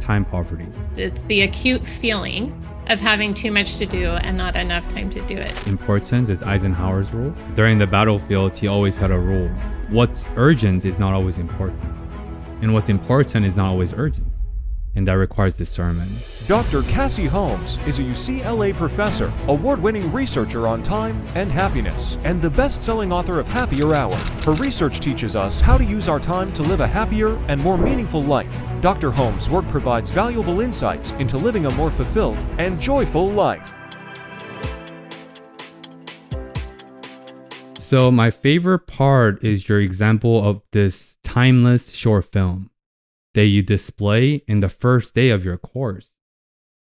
time poverty? It's the acute feeling of having too much to do and not enough time to do it. Importance is Eisenhower's rule. During the battlefield, he always had a rule. What's urgent is not always important, and what's important is not always urgent, and that requires discernment. Dr. Cassie Holmes is a UCLA professor, award-winning researcher on time and happiness, and the best-selling author of Happier Hour. Her research teaches us how to use our time to live a happier and more meaningful life. Dr. Holmes' work provides valuable insights into living a more fulfilled and joyful life. So my favorite part is your example of this timeless short film that you display in the first day of your course.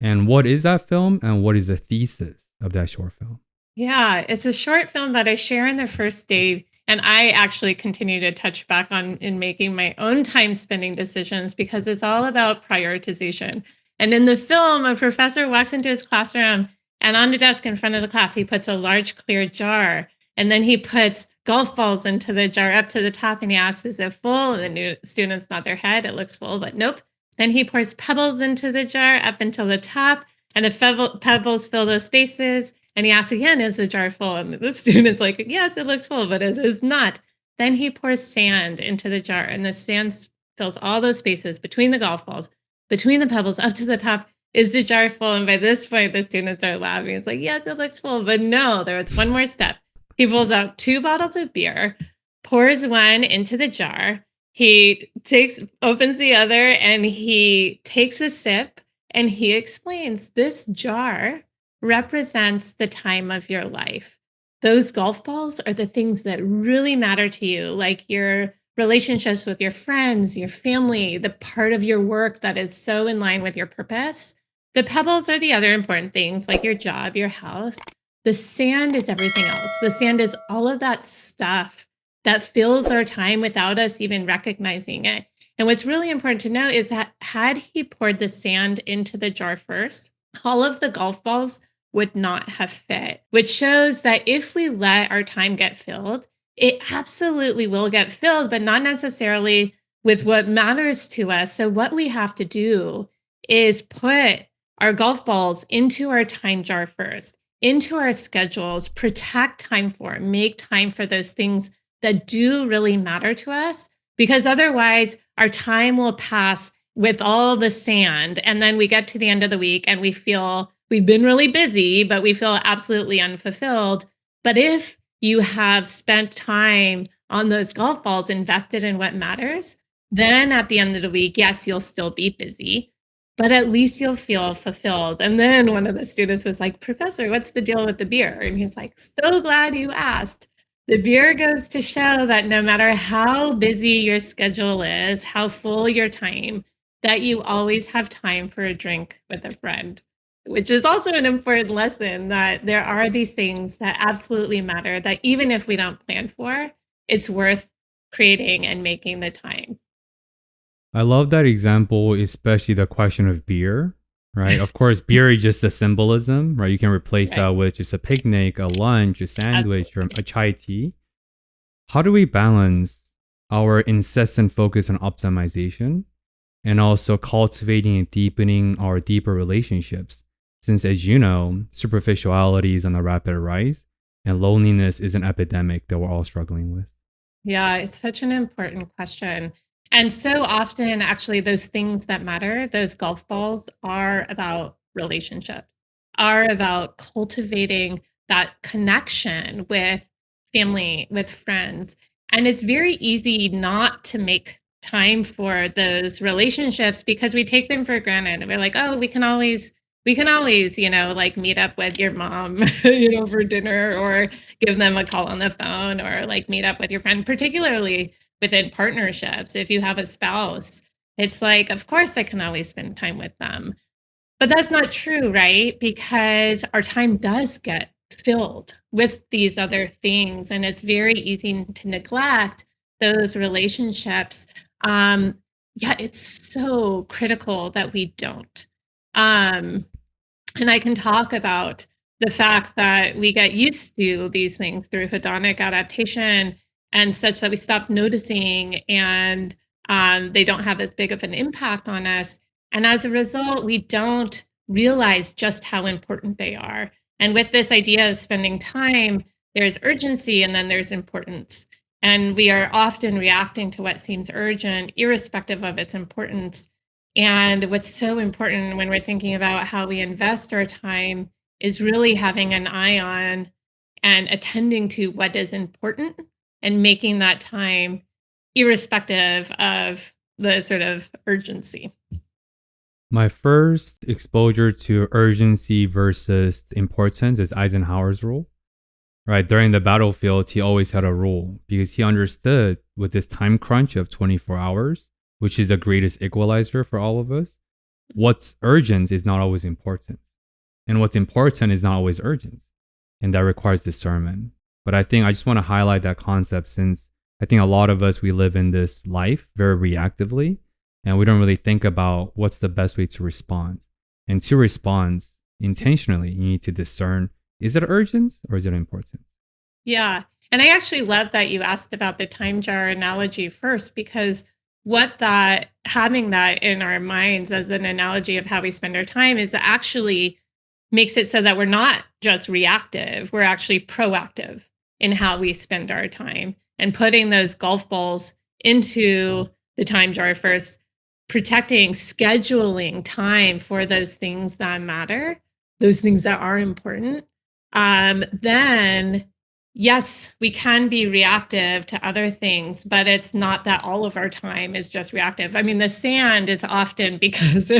And what is that film, and what is the thesis of that short film? Yeah, it's a short film that I share in the first day. And I actually continue to touch back on in making my own time spending decisions because it's all about prioritization. And in the film, a professor walks into his classroom and on the desk in front of the class, he puts a large clear jar. And then he puts golf balls into the jar up to the top and he asks, is it full? And the new students nod their head. It looks full, but nope. Then he pours pebbles into the jar up until the top and the pebbles fill those spaces. And he asks again, is the jar full? And the student's like, yes, it looks full, but it is not. Then he pours sand into the jar and the sand fills all those spaces between the golf balls, between the pebbles up to the top. Is the jar full? And by this point, the students are laughing. It's like, yes, it looks full, but no, there was one more step. He pulls out 2 bottles of beer, pours one into the jar. He opens the other and he takes a sip and he explains this jar represents the time of your life. Those golf balls are the things that really matter to you, like your relationships with your friends, your family, the part of your work that is so in line with your purpose. The pebbles are the other important things, like your job, your house. The sand is everything else. The sand is all of that stuff that fills our time without us even recognizing it. And what's really important to know is that had he poured the sand into the jar first, all of the golf balls would not have fit, which shows that if we let our time get filled, it absolutely will get filled, but not necessarily with what matters to us. So what we have to do is put our golf balls into our time jar first, into our schedules, protect time for, make time for those things that do really matter to us, because otherwise our time will pass with all the sand. And then we get to the end of the week and we feel we've been really busy, but we feel absolutely unfulfilled. But if you have spent time on those golf balls invested in what matters, then at the end of the week, yes, you'll still be busy, but at least you'll feel fulfilled. And then one of the students was like, Professor, what's the deal with the beer? And he's like, so glad you asked. The beer goes to show that no matter how busy your schedule is, how full your time, that you always have time for a drink with a friend, which is also an important lesson that there are these things that absolutely matter, that even if we don't plan for, it's worth creating and making the time. I love that example, especially the question of beer, right? Of course, beer is just a symbolism, right? You can replace that with just a picnic, a lunch, a sandwich, or a chai tea. How do we balance our incessant focus on optimization and also cultivating and deepening our deeper relationships? Since, as you know, superficiality is on a rapid rise and loneliness is an epidemic that we're all struggling with. Yeah, it's such an important question. And so often, actually, those things that matter, those golf balls, are about relationships, are about cultivating that connection with family, with friends. And it's very easy not to make time for those relationships because we take them for granted. And we're like, oh, we can always, like meet up with your mom, for dinner or give them a call on the phone or like meet up with your friend, particularly within partnerships. If you have a spouse, it's like, of course, I can always spend time with them. But that's not true, right? Because our time does get filled with these other things, and it's very easy to neglect those relationships. Yeah, it's so critical that we don't. Um, and I can talk about the fact that we get used to these things through hedonic adaptation and such that we stop noticing and they don't have as big of an impact on us. And as a result, we don't realize just how important they are. And with this idea of spending time, there's urgency and then there's importance. And we are often reacting to what seems urgent, irrespective of its importance. And what's so important when we're thinking about how we invest our time is really having an eye on and attending to what is important and making that time irrespective of the sort of urgency. My first exposure to urgency versus importance is Eisenhower's rule. Right, during the battlefield, he always had a rule because he understood with this time crunch of 24 hours, which is the greatest equalizer for all of us, what's urgent is not always important. And what's important is not always urgent. And that requires discernment. But I think I just want to highlight that concept since I think a lot of us, we live in this life very reactively and we don't really think about what's the best way to respond. And to respond intentionally, you need to discern, is it urgent or is it important? Yeah. And I actually love that you asked about the time jar analogy first, because having that in our minds as an analogy of how we spend our time is actually makes it so that we're not just reactive, we're actually proactive in how we spend our time and putting those golf balls into the time jar first, protecting, scheduling time for those things that matter, those things that are important. Then yes, we can be reactive to other things, but it's not that all of our time is just reactive. I mean, the sand is often because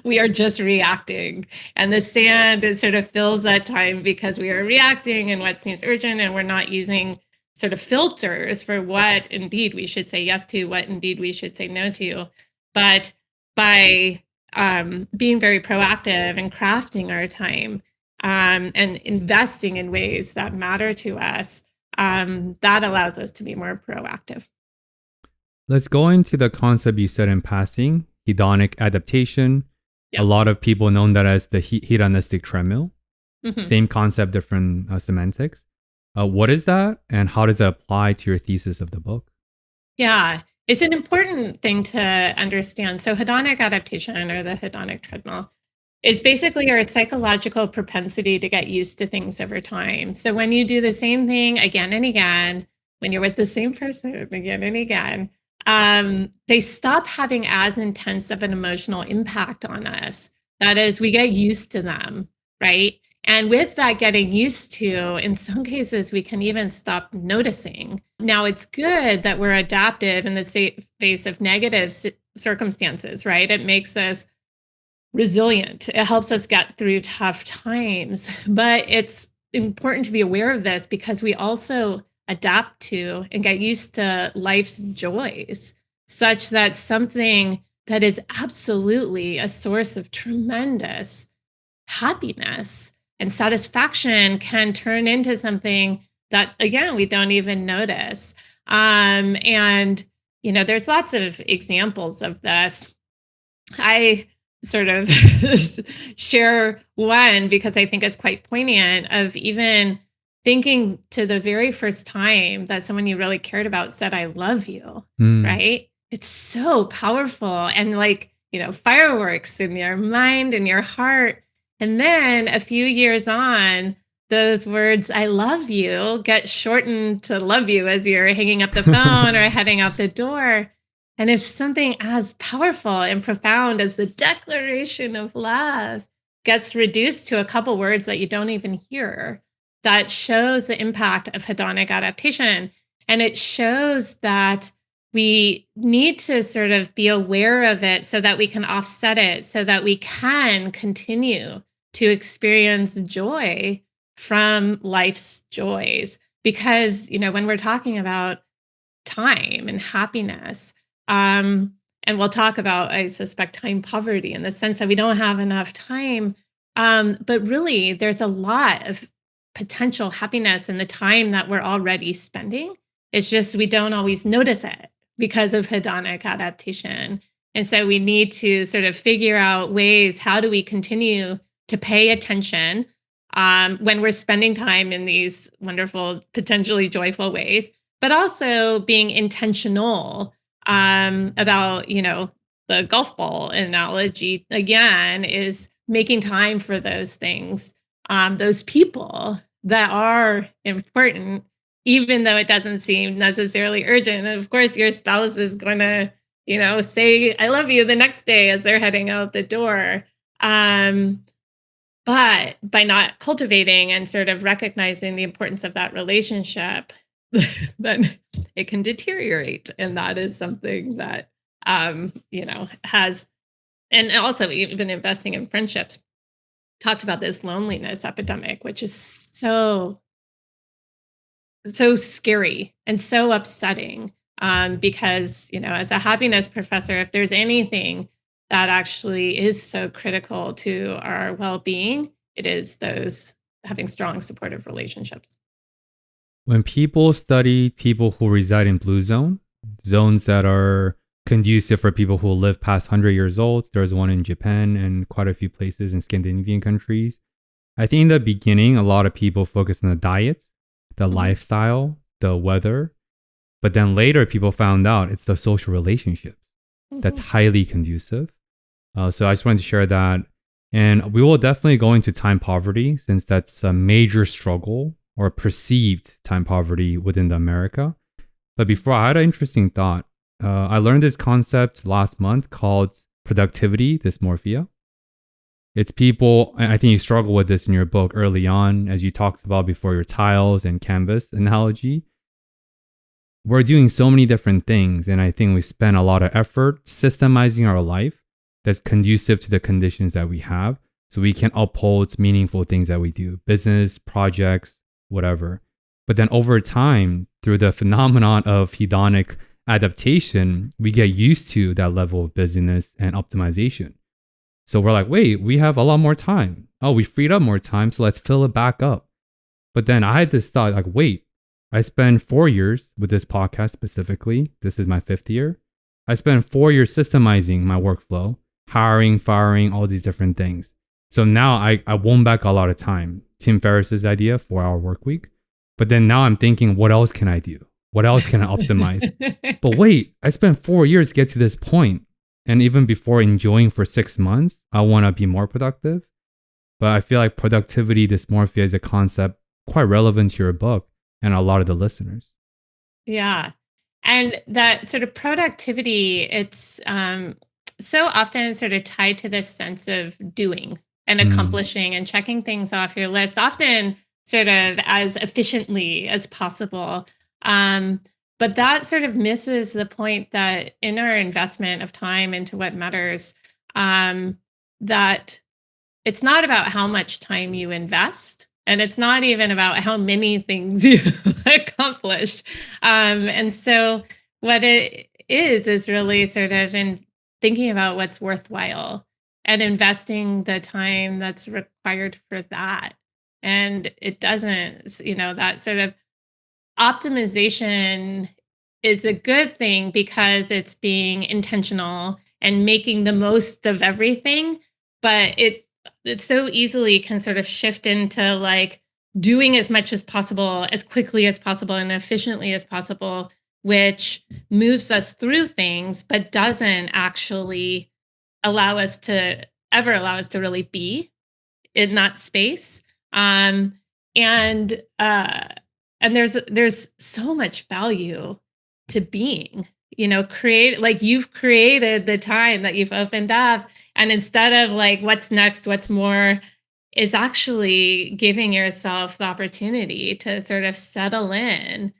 we are just reacting, and the sand is sort of fills that time because we are reacting and what seems urgent, and we're not using sort of filters for what indeed we should say yes to, what indeed we should say no to. But by being very proactive and crafting our time, and investing in ways that matter to us, that allows us to be more proactive. Let's go into the concept you said in passing, hedonic adaptation. Yep. A lot of people know that as the hedonistic treadmill. Mhm. Same concept, different semantics. What is that and how does it apply to your thesis of the book? Yeah, it's an important thing to understand. So hedonic adaptation, or the hedonic treadmill, is basically our psychological propensity to get used to things over time. So when you do the same thing again and again, when you're with the same person again and again, they stop having as intense of an emotional impact on us. That is, we get used to them, right? And with that getting used to, in some cases, we can even stop noticing. Now, it's good that we're adaptive in the face of negative circumstances, right? It makes us resilient. It helps us get through tough times. But it's important to be aware of this because we also adapt to and get used to life's joys, such that something that is absolutely a source of tremendous happiness and satisfaction can turn into something that, again, we don't even notice. And, there's lots of examples of this. I sort of share one because I think it's quite poignant of even thinking to the very first time that someone you really cared about said, I love you, right? It's so powerful and fireworks in your mind and your heart. And then a few years on, those words, I love you, get shortened to love you as you're hanging up the phone or heading out the door. And if something as powerful and profound as the declaration of love gets reduced to a couple words that you don't even hear, that shows the impact of hedonic adaptation. And it shows that we need to sort of be aware of it so that we can offset it, so that we can continue to experience joy from life's joys. Because, when we're talking about time and happiness, and we'll talk about, I suspect, time poverty in the sense that we don't have enough time. But really, there's a lot of potential happiness in the time that we're already spending. It's just we don't always notice it because of hedonic adaptation. And so we need to sort of figure out ways, how do we continue to pay attention when we're spending time in these wonderful, potentially joyful ways, but also being intentional about, the golf ball analogy again is making time for those things, those people that are important, even though it doesn't seem necessarily urgent. And of course, your spouse is going to, say, I love you the next day as they're heading out the door. But by not cultivating and sort of recognizing the importance of that relationship, then it can deteriorate. And that is something that, has, and also even investing in friendships, talked about this loneliness epidemic, which is so scary and so upsetting, because as a happiness professor, if there's anything that actually is so critical to our well-being, it is those having strong supportive relationships. When people study people who reside in blue zones that are conducive for people who live past 100 years old, there's one in Japan and quite a few places in Scandinavian countries. I think in the beginning, a lot of people focus on the diet, the lifestyle, the weather. But then later, people found out it's the social relationships that's highly conducive. So I just wanted to share that. And we will definitely go into time poverty, since that's a major struggle, or perceived time poverty within America. But before, I had an interesting thought. I learned this concept last month called productivity dysmorphia. It's people, and I think you struggle with this in your book early on, as you talked about before, your tiles and canvas analogy. We're doing so many different things, and I think we spend a lot of effort systemizing our life that's conducive to the conditions that we have, so we can uphold meaningful things that we do, business, projects, whatever. But then over time, through the phenomenon of hedonic adaptation, we get used to that level of busyness and optimization. So we're like, wait, we have a lot more time. Oh, we freed up more time, so let's fill it back up. But then I had this thought, like, wait, I spent 4 years with this podcast specifically. This is my 5th year. I spent 4 years systemizing my workflow, hiring, firing, all these different things. So now I won back a lot of time. Tim Ferriss's idea, 4-hour work week. But then now I'm thinking, what else can I do? What else can I optimize? But wait, I spent 4 years to get to this point. And even before enjoying for 6 months, I want to be more productive. But I feel like productivity dysmorphia is a concept quite relevant to your book and a lot of the listeners. Yeah. And that sort of productivity, it's so often sort of tied to this sense of doing and accomplishing and checking things off your list, often sort of as efficiently as possible. But that sort of misses the point that in our investment of time into what matters, that it's not about how much time you invest, and it's not even about how many things you accomplished. And so what it is really sort of in thinking about what's worthwhile and investing the time that's required for that. And it doesn't, that sort of optimization is a good thing because it's being intentional and making the most of everything, but it so easily can sort of shift into like doing as much as possible, as quickly as possible, and efficiently as possible, which moves us through things, but doesn't actually allow us to really be in that space. And there's so much value to being, you've created the time that you've opened up. And instead of like, what's next, what's more, is actually giving yourself the opportunity to sort of settle in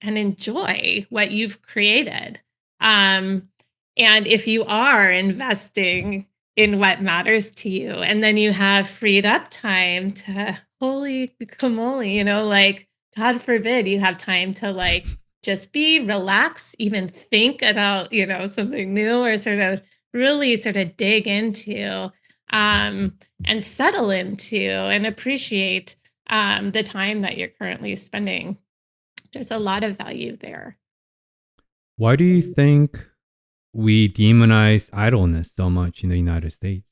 and enjoy what you've created. And if you are investing in what matters to you, and then you have freed up time to, holy camole, like, God forbid you have time to like just be relax, even think about, something new, or sort of really sort of dig into and settle into and appreciate the time that you're currently spending. There's a lot of value there. Why do you think we demonize idleness so much in the United States?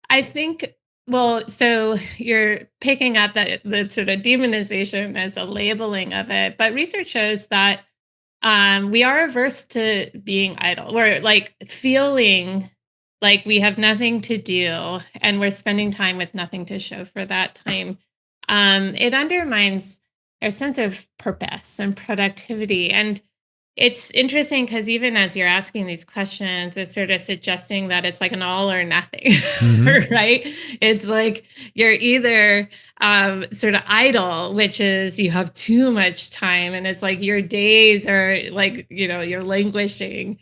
I think, well, so you're picking up that the sort of demonization as a labeling of it, but research shows that We are averse to being idle. We're like feeling like we have nothing to do and we're spending time with nothing to show for that time. It undermines our sense of purpose and productivity. And it's interesting because even as you're asking these questions, it's sort of suggesting that it's like an all or nothing, Mhm. right? It's like you're either sort of idle, which is you have too much time, and it's like your days are like, you're languishing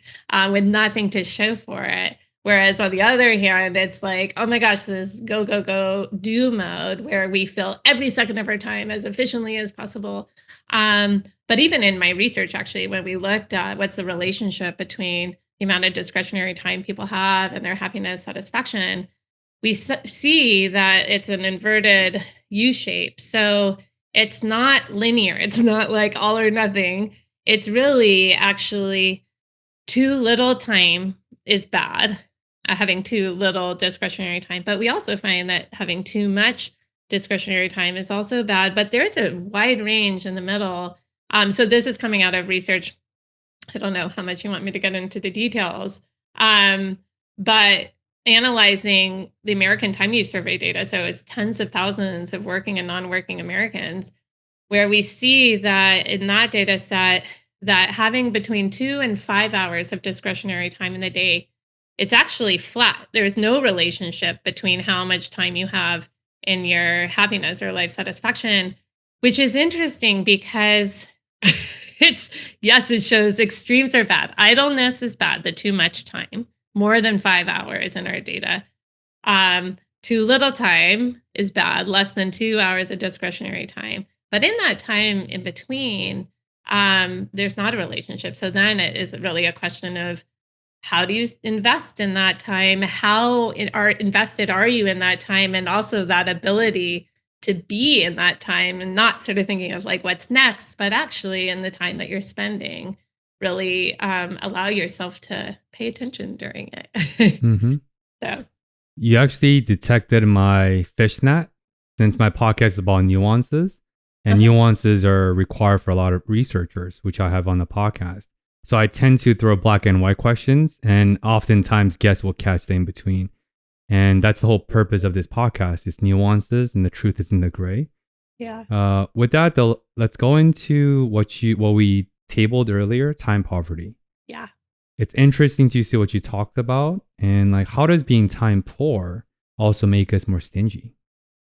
with nothing to show for it. Whereas on the other hand, it's like, oh my gosh, this go, go, go, do mode where we fill every second of our time as efficiently as possible. But even in my research, actually, when we looked at what's the relationship between the amount of discretionary time people have and their happiness, satisfaction, we see that it's an inverted U shape. So it's not linear. It's not like all or nothing. It's really actually too little time is bad, having too little discretionary time. But we also find that having too much discretionary time is also bad. But there's a wide range in the middle. So this is coming out of research. I don't know how much you want me to get into the details, but analyzing the American Time Use Survey data, so it's tens of thousands of working and non-working Americans, where we see that in that data set, that having between 2 and 5 hours of discretionary time in the day, it's actually flat. There's no relationship between how much time you have in your happiness or life satisfaction, which is interesting because yes, it shows extremes are bad. Idleness is bad, the too much time, more than 5 hours in our data. Too little time is bad, less than 2 hours of discretionary time. But in that time in between, there's not a relationship. So then it is really a question of how do you invest in that time? Invested are you in that time? And also that ability to be in that time and not sort of thinking of like what's next, but actually in the time that you're spending, really allow yourself to pay attention during it. Mhm. So, You actually detected my fishnet since my podcast is about nuances, and uh-huh. nuances are required for a lot of researchers, which I have on the podcast. So I tend to throw black and white questions, and oftentimes guests will catch the in between. And that's the whole purpose of this podcast is nuances, and the truth is in the gray. Yeah. With that, though, let's go into what we tabled earlier: time poverty. Yeah. It's interesting to see what you talked about, and like how does being time poor also make us more stingy?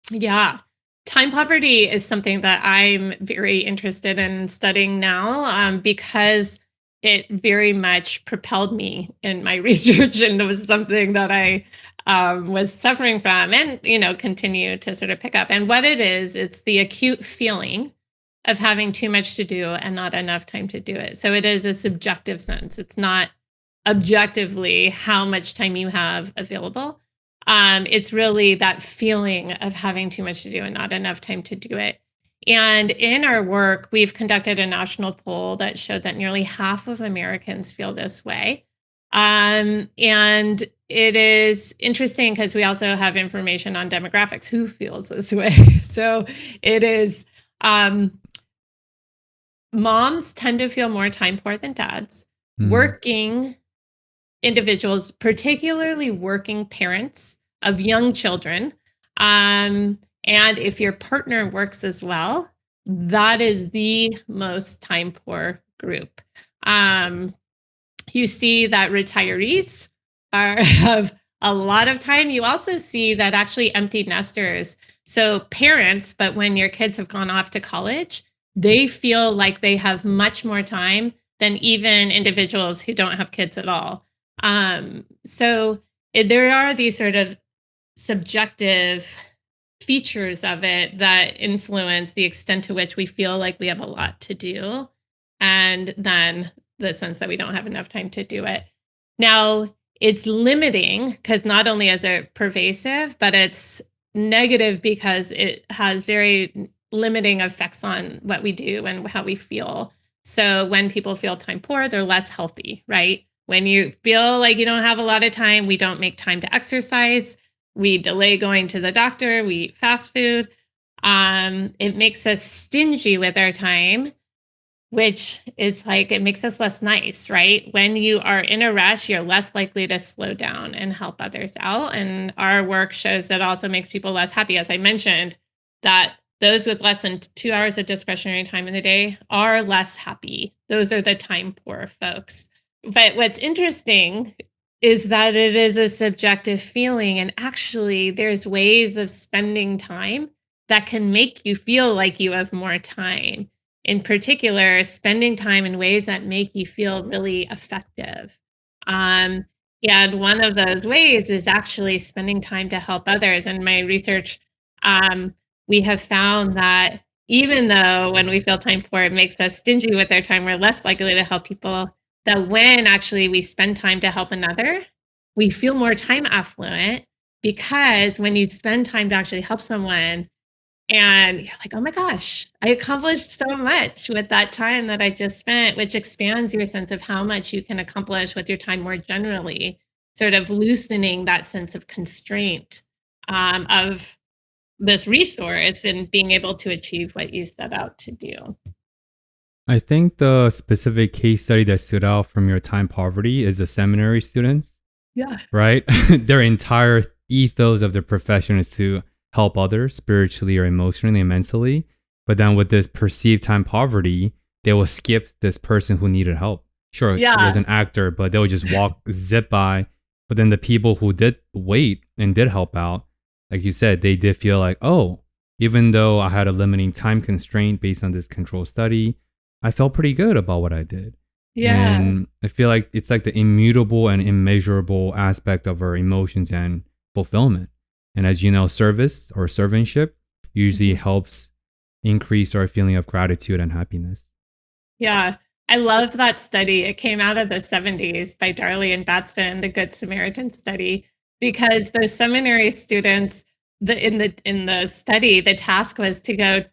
Yeah. Time poverty is something that I'm very interested in studying now, because it very much propelled me in my research, and it was something that I was suffering from and, continue to sort of pick up. And what it is, it's the acute feeling of having too much to do and not enough time to do it. So it is a subjective sense. It's not objectively how much time you have available. It's really that feeling of having too much to do and not enough time to do it. And in our work, we've conducted a national poll that showed that nearly half of Americans feel this way. And it is interesting because we also have information on demographics who feels this way. So it is moms tend to feel more time poor than dads. Hmm. Working individuals, particularly working parents of young children. And if your partner works as well, that is the most time poor group. You see that retirees have a lot of time. You also see that actually empty nesters, so parents, but when your kids have gone off to college, they feel like they have much more time than even individuals who don't have kids at all. There are these sort of subjective features of it that influence the extent to which we feel like we have a lot to do, and then the sense that we don't have enough time to do it. Now, it's limiting because not only is it pervasive, but it's negative because it has very limiting effects on what we do and how we feel. So when people feel time poor, they're less healthy, right? When you feel like you don't have a lot of time, we don't make time to exercise. We delay going to the doctor. We eat fast food. It makes us stingy with our time. which is like, it makes us less nice, right? When you are in a rush, you're less likely to slow down and help others out. And our work shows that also makes people less happy. As I mentioned, that those with less than 2 hours of discretionary time in the day are less happy. Those are the time poor folks. But what's interesting is that it is a subjective feeling. And actually, there's ways of spending time that can make you feel like you have more time. In particular, spending time in ways that make you feel really effective. Um, and one of those ways is actually spending time to help others. In my research, we have found that even though when we feel time poor, it makes us stingy with our time, we're less likely to help people. That when actually we spend time to help another, we feel more time affluent because when you spend time to actually help someone, and you're like, "Oh my gosh, I accomplished so much with that time that I just spent," which expands your sense of how much you can accomplish with your time more generally, sort of loosening that sense of constraint, of this resource and being able to achieve what you set out to do. I think the specific case study that stood out from your time poverty is the seminary students, Yeah. right? Their entire ethos of their profession is to help others spiritually or emotionally and mentally. But then with this perceived time poverty, they will skip this person who needed help. Sure, it was Yeah. an actor, but they would just walk, zip by. But then the people who did wait and did help out, like you said, they did feel like, oh, even though I had a limiting time constraint based on this control study, I felt pretty good about what I did. Yeah. And I feel like it's like the immutable and immeasurable aspect of our emotions and fulfillment. And as you know, service or servantship usually Mhm. helps increase our feeling of gratitude and happiness. Yeah. I love that study. It came out of the 70s by Darley and Batson, the Good Samaritan study, because those seminary students, in the study, the task was to go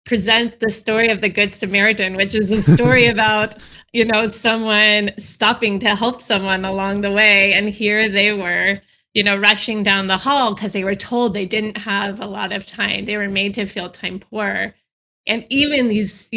present the story of the Good Samaritan, which is a story about, someone stopping to help someone along the way. And here they were, rushing down the hall because they were told they didn't have a lot of time. They were made to feel time poor. And even these,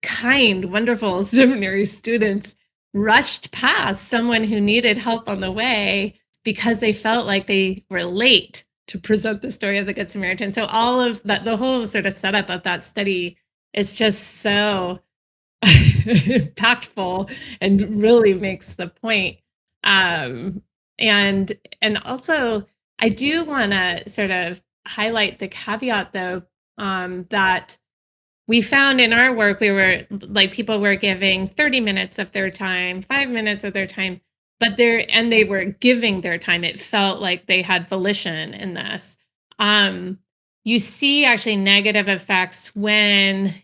kind, wonderful seminary students rushed past someone who needed help on the way because they felt like they were late to present the story of the Good Samaritan. So all of that, the whole sort of setup of that study is just so impactful and really makes the point. Um, and and also, I do want to sort of highlight the caveat, though, that we found in our work, we were like, people were giving 30 minutes of their time, 5 minutes of their time, but they were giving their time. It felt like they had volition in this. Um, you see actually negative effects when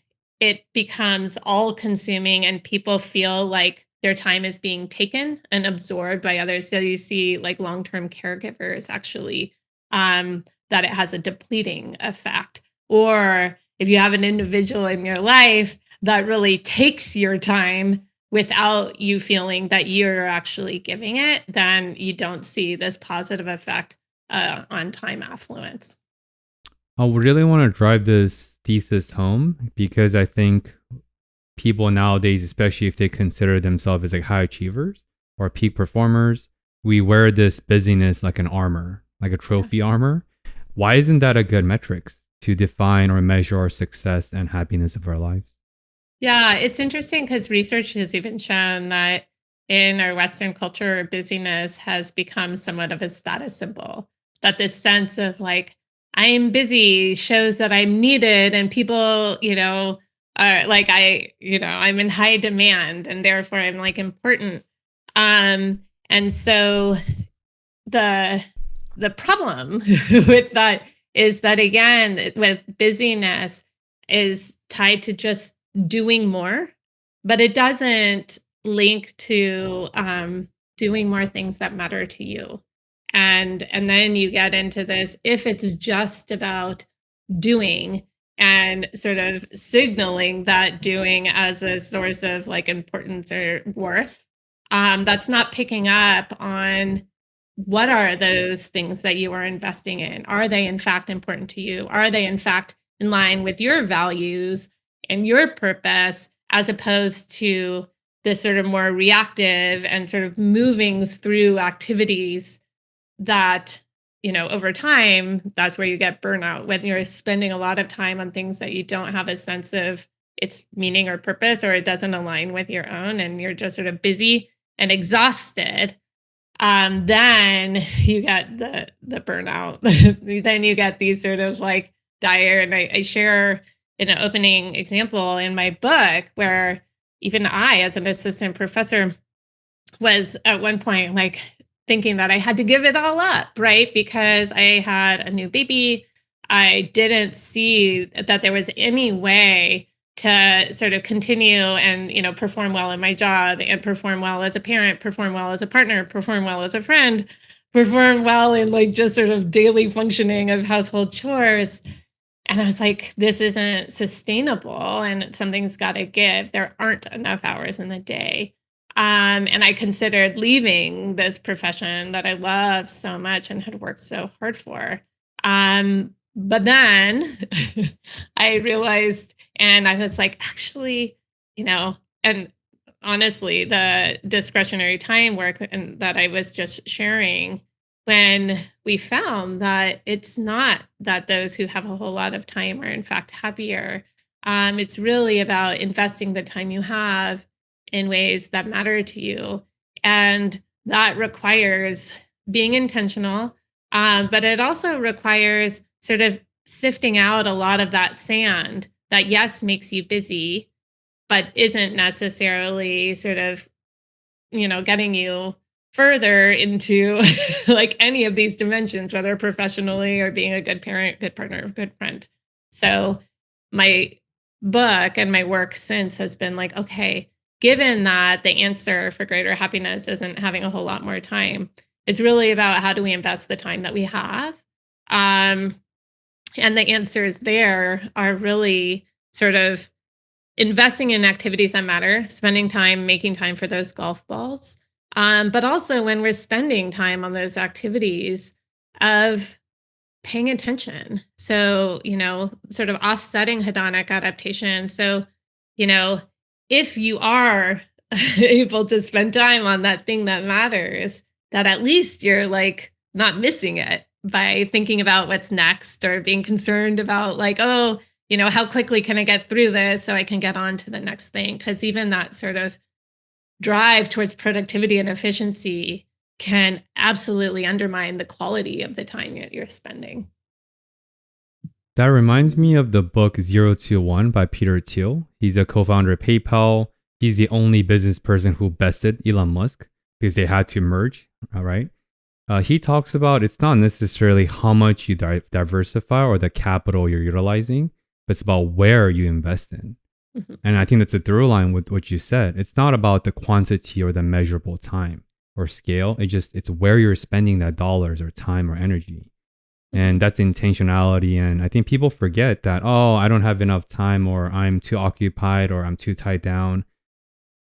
it becomes all consuming and people feel like their time is being taken and absorbed by others. So you see like long-term caregivers actually, that it has a depleting effect. Or if you have an individual in your life that really takes your time without you feeling that you're actually giving it, then you don't see this positive effect on time affluence. I would really want to drive this thesis home because I think people nowadays, especially if they consider themselves as like high achievers or peak performers, we wear this busyness like an armor, like a trophy armor. Why isn't that a good metric to define or measure our success and happiness of our lives? Yeah, it's interesting because research has even shown that in our Western culture, busyness has become somewhat of a status symbol. That this sense of like, I am busy shows that I'm needed, and people, are like, I'm in high demand, and therefore I'm like important. And so the the problem with that is that, again, with busyness is tied to just doing more, but it doesn't link to doing more things that matter to you. And then you get into this, if it's just about doing and sort of signaling that doing as a source of like importance or worth, that's not picking up on what are those things that you are investing in. Are they in fact important to you? Are they in fact in line with your values and your purpose, as opposed to this sort of more reactive and sort of moving through activities that, over time, that's where you get burnout when you're spending a lot of time on things that you don't have a sense of its meaning or purpose, or it doesn't align with your own, and you're just sort of busy and exhausted. Then you get the burnout. Then you get these sort of like dire, and I share in an opening example in my book where even I, as an assistant professor, was at one point like thinking that I had to give it all up, right? Because I had a new baby. I didn't see that there was any way to sort of continue and, perform well in my job and perform well as a parent, perform well as a partner, perform well as a friend, perform well in like just sort of daily functioning of household chores. And I was like, this isn't sustainable and something's got to give. There aren't enough hours in the day. And I considered leaving this profession that I loved so much and had worked so hard for. But then I realized, and I was like, actually, and honestly, the discretionary time work and that I was just sharing, when we found that it's not that those who have a whole lot of time are in fact happier. It's really about investing the time you have in ways that matter to you. And that requires being intentional, but it also requires sort of sifting out a lot of that sand that, yes, makes you busy, but isn't necessarily sort of, getting you further into like any of these dimensions, whether professionally or being a good parent, good partner, good friend. So my book and my work since has been like, okay, given that the answer for greater happiness isn't having a whole lot more time, it's really about how do we invest the time that we have. Um, and the answers there are really sort of investing in activities that matter, spending time, making time for those golf balls. But also when we're spending time on those activities of paying attention. So, sort of offsetting hedonic adaptation. So, you know, if you are able to spend time on that thing that matters, that at least you're like not missing it by thinking about what's next or being concerned about like, oh, how quickly can I get through this so I can get on to the next thing? Because even that sort of drive towards productivity and efficiency can absolutely undermine the quality of the time you're spending. That reminds me of the book 0 to 1 by Peter Thiel. He's a co-founder of PayPal. He's the only business person who bested Elon Musk because they had to merge, all right? He talks about it's not necessarily how much you diversify or the capital you're utilizing, but it's about where you invest in. Mhm. And I think that's a through line with what you said. It's not about the quantity or the measurable time or scale. It's where you're spending that dollars or time or energy. And that's intentionality. And I think people forget that, oh, I don't have enough time or I'm too occupied or I'm too tied down.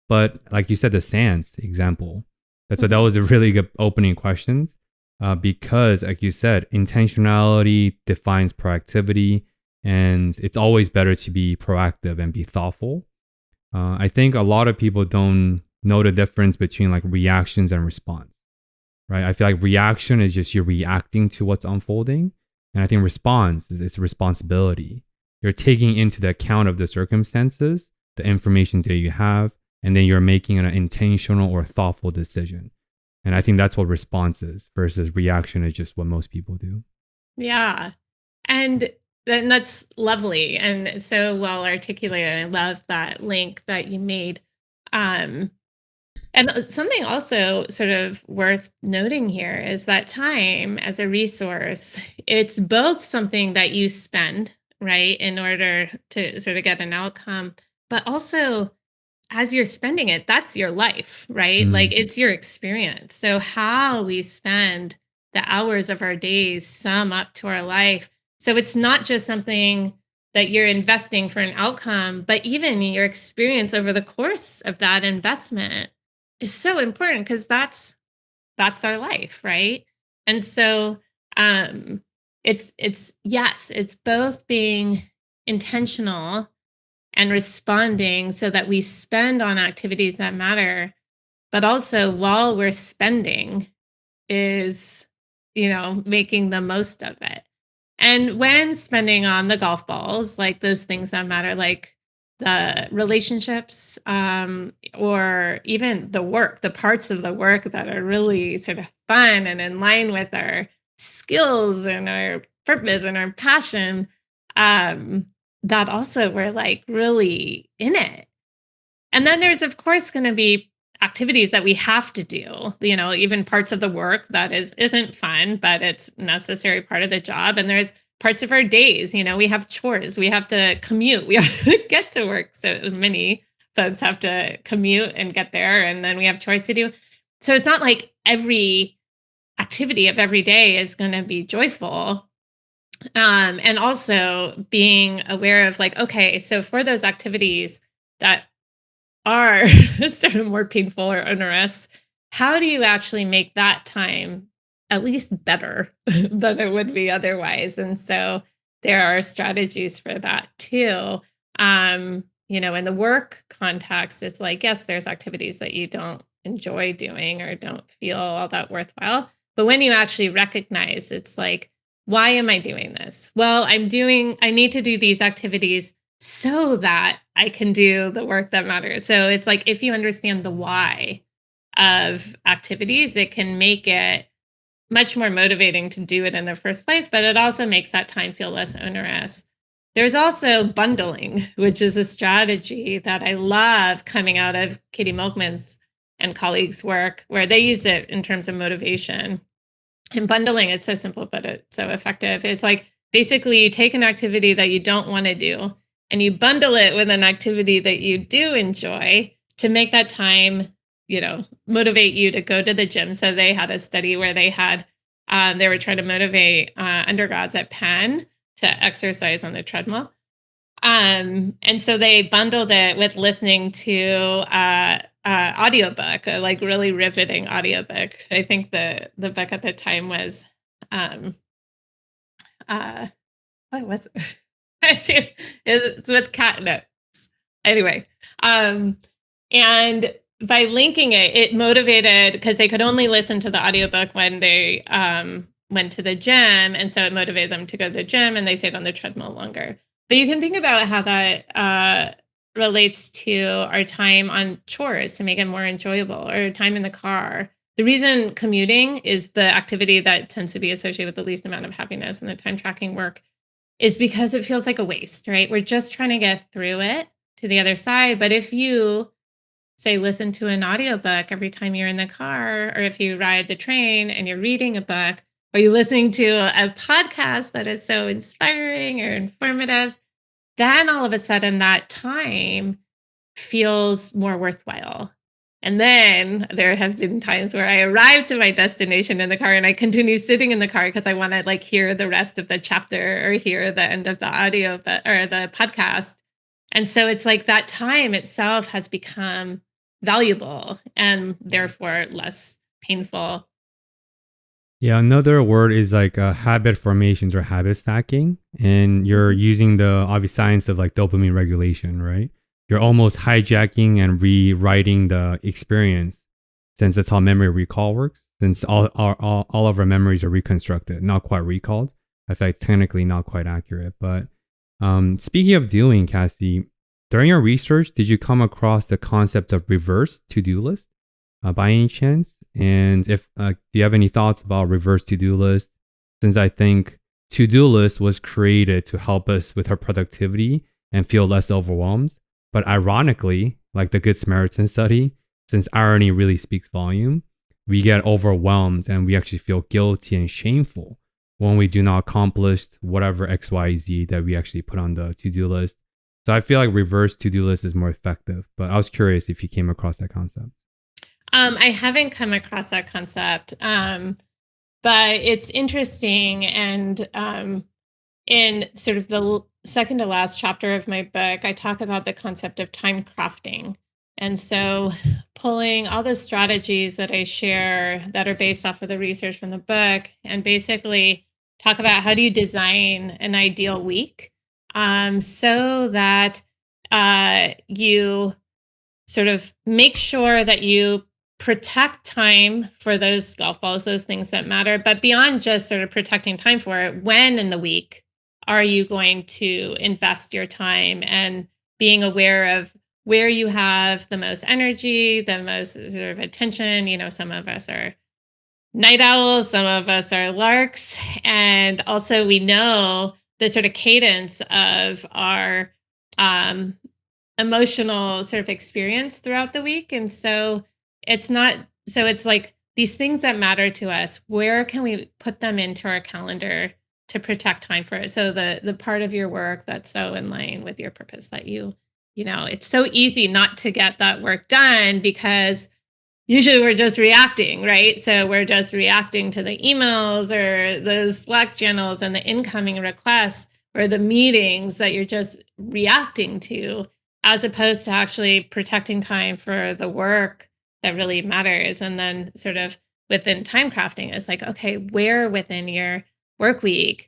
But like you said, the sands example, that was a really good opening question. Because like you said, intentionality defines proactivity, and it's always better to be proactive and be thoughtful. I think a lot of people don't know the difference between like reactions and response, right? I feel like reaction is just you're reacting to what's unfolding. And I think response is it's responsibility. You're taking into the account of the circumstances, the information that you have, and then you're making an intentional or thoughtful decision. And I think that's what response is versus reaction is just what most people do. Yeah. And then that's lovely and so well articulated. I love that link that you made. And something also sort of worth noting here is that time as a resource, it's both something that you spend, right, in order to sort of get an outcome, but also as you're spending it, that's your life, right? Like Mm. it's your experience. So how we spend the hours of our days sum up to our life. So it's not just something that you're investing for an outcome, but even your experience over the course of that investment is so important because that's our life, right? And so it's yes, it's both being intentional and responding so that we spend on activities that matter, but also while we're spending is, making the most of it. And when spending on the golf balls, like those things that matter, like the relationships, or even the work, the parts of the work that are really sort of fun and in line with our skills and our purpose and our passion, um, that also we're like really in it. And then there's, of course, going to be activities that we have to do, even parts of the work that isn't fun, but it's necessary part of the job. And there's parts of our days, we have chores, we have to commute, we have to get to work. So many folks have to commute and get there, and then we have chores to do. So it's not like every activity of every day is going to be joyful. And also being aware of like, okay, so for those activities that are sort of more painful or onerous, how do you actually make that time at least better than it would be otherwise? And so there are strategies for that too. In the work context, it's like, yes, there's activities that you don't enjoy doing or don't feel all that worthwhile. But when you actually recognize, it's like, why am I doing this? Well, I need to do these activities so that I can do the work that matters. So it's like, if you understand the why of activities, it can make it much more motivating to do it in the first place, but it also makes that time feel less onerous. There's also bundling, which is a strategy that I love coming out of Katie Milkman's and colleagues' work, where they use it in terms of motivation. And bundling is so simple, but it's so effective. It's like, basically you take an activity that you don't want to do and you bundle it with an activity that you do enjoy to make that time, motivate you to go to the gym. So they had a study where they were trying to motivate undergrads at Penn to exercise on the treadmill. And so they bundled it with listening to audiobook, a like really riveting audiobook. I think the book at the time was what was it? It's with cat notes. Anyway, and by linking it, it motivated, because they could only listen to the audiobook when they went to the gym. And so it motivated them to go to the gym, and they stayed on the treadmill longer. But you can think about how that relates to our time on chores to make it more enjoyable, or time in the car. The reason commuting is the activity that tends to be associated with the least amount of happiness in the time tracking work is because it feels like a waste, right? We're just trying to get through it to the other side. But if you say, listen to an audiobook every time you're in the car, or if you ride the train and you're reading a book, or you're listening to a podcast that is so inspiring or informative, then all of a sudden that time feels more worthwhile. And then there have been times where I arrive to my destination in the car and I continue sitting in the car because I want to like hear the rest of the chapter or hear the end of the audio or the podcast. And so it's like that time itself has become valuable and therefore less painful. Yeah, another word is like habit formations or habit stacking. And you're using the obvious science of like dopamine regulation, right? You're almost hijacking and rewriting the experience, since that's how memory recall works. Since all of our memories are reconstructed, not quite recalled. In fact, technically not quite accurate. But speaking of doing, Cassie, during your research, did you come across the concept of reverse to-do list by any chance? And if do you have any thoughts about reverse to-do list? Since I think to-do list was created to help us with our productivity and feel less overwhelmed. But ironically, like the Good Samaritan study, since irony really speaks volume, we get overwhelmed and we actually feel guilty and shameful when we do not accomplish whatever XYZ that we actually put on the to-do list. So I feel like reverse to-do list is more effective. But I was curious if you came across that concept. I haven't come across that concept, but it's interesting. And in sort of the second to last chapter of my book, I talk about the concept of time crafting. And so pulling all the strategies that I share that are based off of the research from the book, and basically talk about how do you design an ideal week so that you sort of make sure that you protect time for those golf balls, those things that matter. But beyond just sort of protecting time for it, when in the week are you going to invest your time, and being aware of where you have the most energy, the most sort of attention. Some of us are night owls, some of us are larks. And also, we know the sort of cadence of our um, emotional sort of experience throughout the week. And so it's like these things that matter to us, where can we put them into our calendar to protect time for it? So the part of your work that's so in line with your purpose that it's so easy not to get that work done, because usually we're just reacting, right? So we're just reacting to the emails or those Slack channels and the incoming requests or the meetings that you're just reacting to, as opposed to actually protecting time for the work that really matters. And then sort of within time crafting, it's like, okay, where within your work week,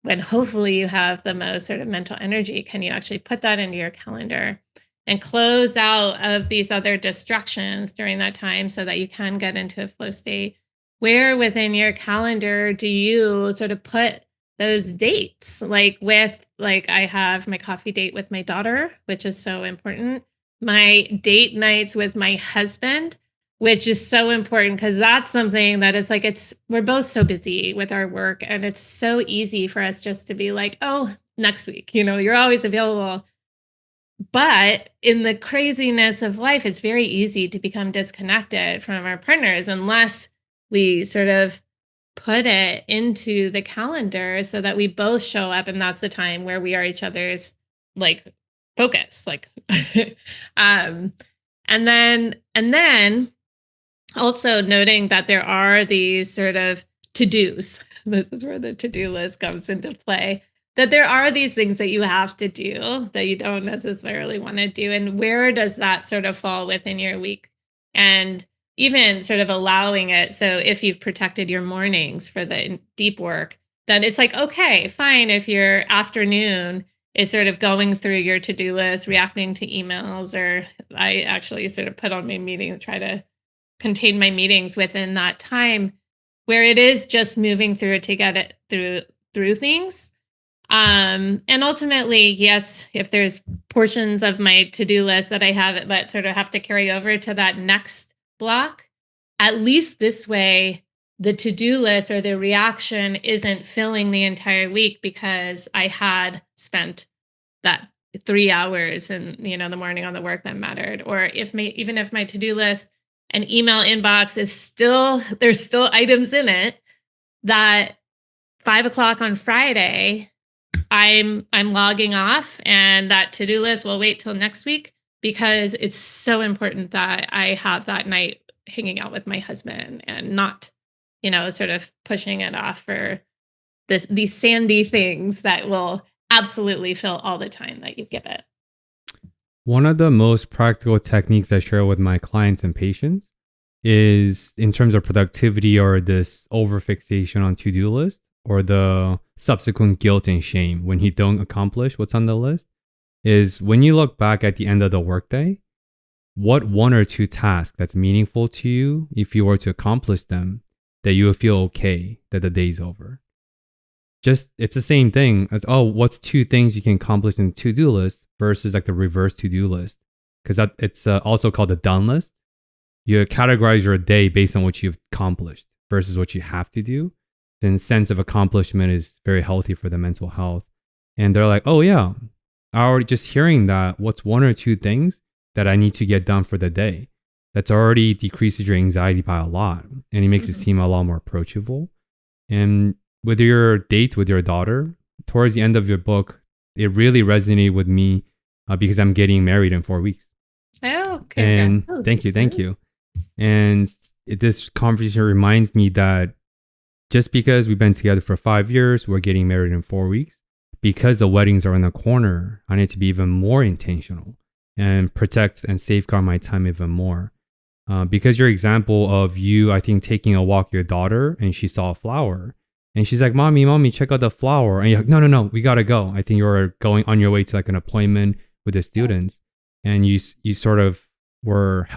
when hopefully you have the most sort of mental energy, can you actually put that into your calendar and close out of these other distractions during that time so that you can get into a flow state? Where within your calendar do you sort of put those dates? Like I have my coffee date with my daughter, which is so important. My date nights with my husband, which is so important, because that's something that is like, we're both so busy with our work, and it's so easy for us just to be like, oh, next week, you're always available. But in the craziness of life, it's very easy to become disconnected from our partners unless we sort of put it into the calendar so that we both show up, and that's the time where we are each other's like focus, like and then also noting that there are these sort of to-dos. This is where the to-do list comes into play, that there are these things that you have to do that you don't necessarily want to do. And where does that sort of fall within your week? And even sort of allowing it. So if you've protected your mornings for the deep work, then it's like, okay, fine. If your afternoon is sort of going through your to-do list, reacting to emails, or I actually sort of put on my meetings, try to contain my meetings within that time, where it is just moving through it to get it through things. And ultimately, yes, if there's portions of my to-do list that I have that sort of have to carry over to that next block, at least this way, the to-do list or the reaction isn't filling the entire week, because I had spent that 3 hours in the morning on the work that mattered. Or even if my to-do list and email inbox is there's still items in it that 5:00 on Friday, I'm logging off, and that to-do list will wait till next week, because it's so important that I have that night hanging out with my husband, and not, sort of pushing it off for these sandy things that will absolutely fill all the time that you give it. One of the most practical techniques I share with my clients and patients is in terms of productivity, or this overfixation on to-do list, or the subsequent guilt and shame when you don't accomplish what's on the list, is when you look back at the end of the workday, what 1 or 2 tasks that's meaningful to you, if you were to accomplish them, that you will feel okay that the day's over. It's the same thing as, what's 2 things you can accomplish in the to-do list versus like the reverse to-do list, because it's also called the done list. You categorize your day based on what you've accomplished versus what you have to do. Then sense of accomplishment is very healthy for the mental health. And they're like, oh yeah, I already just hearing that, what's 1 or 2 things that I need to get done for the day, that's already decreases your anxiety by a lot, and it makes it seem a lot more approachable. And with your dates with your daughter, towards the end of your book, it really resonated with me because I'm getting married in 4 weeks. Oh, okay. And thank you. And this conversation reminds me that just because we've been together for 5 years, we're getting married in 4 weeks. Because the weddings are in the corner, I need to be even more intentional and protect and safeguard my time even more. Because your example of you, I think, taking a walk with your daughter, and she saw a flower, and she's like, mommy, check out the flower. And you're like, no, we gotta go. I think you're going on your way to like an appointment with the students, and you sort of were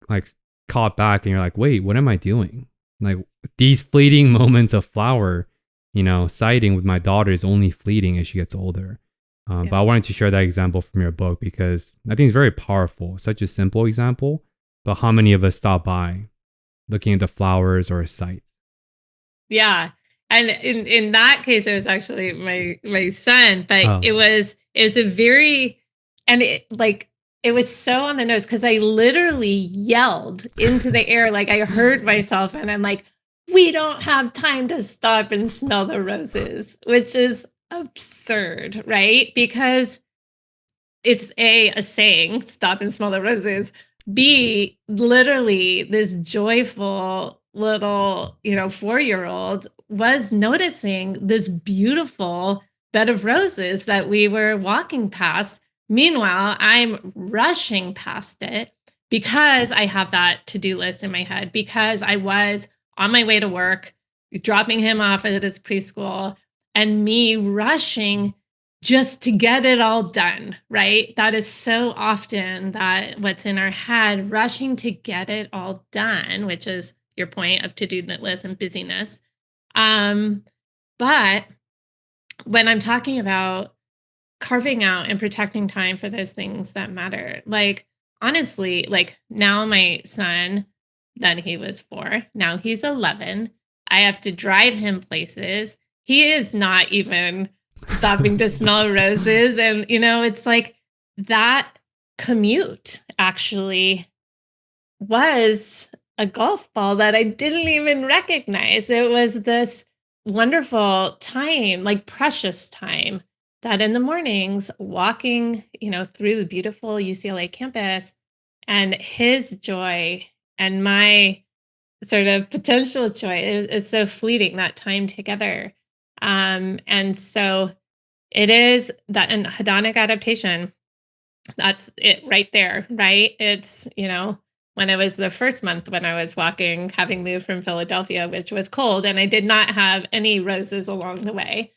like caught back, and you're like, wait, what am I doing? Like these fleeting moments of flower, sighting with my daughter is only fleeting as she gets older. But I wanted to share that example from your book because I think it's very powerful. Such a simple example, but how many of us stop by looking at the flowers or a sight? Yeah. And in that case, it was actually my son, but Oh, it was a very, and it was so on the nose because I literally yelled into the air, like I heard myself, and I'm like, we don't have time to stop and smell the roses, which is absurd, right? Because it's a saying, stop and smell the roses. B, literally this joyful little, 4-year-old was noticing this beautiful bed of roses that we were walking past. Meanwhile, I'm rushing past it because I have that to-do list in my head, because I was on my way to work, dropping him off at his preschool, and me rushing just to get it all done, right? That is so often that what's in our head, rushing to get it all done, which is your point of to-do list and busyness. But when I'm talking about carving out and protecting time for those things that matter, like honestly, like now my son, then he was 4, now he's 11. I have to drive him places. He is not even stopping to smell roses. And, it's like that commute actually was a golf ball that I didn't even recognize. It was this wonderful time, like precious time, that in the mornings walking, through the beautiful UCLA campus, and his joy and my sort of potential joy is so fleeting, that time together. And so it is that, and hedonic adaptation, that's it right there, right? It's, when it was the first month when I was walking, having moved from Philadelphia, which was cold, and I did not have any roses along the way,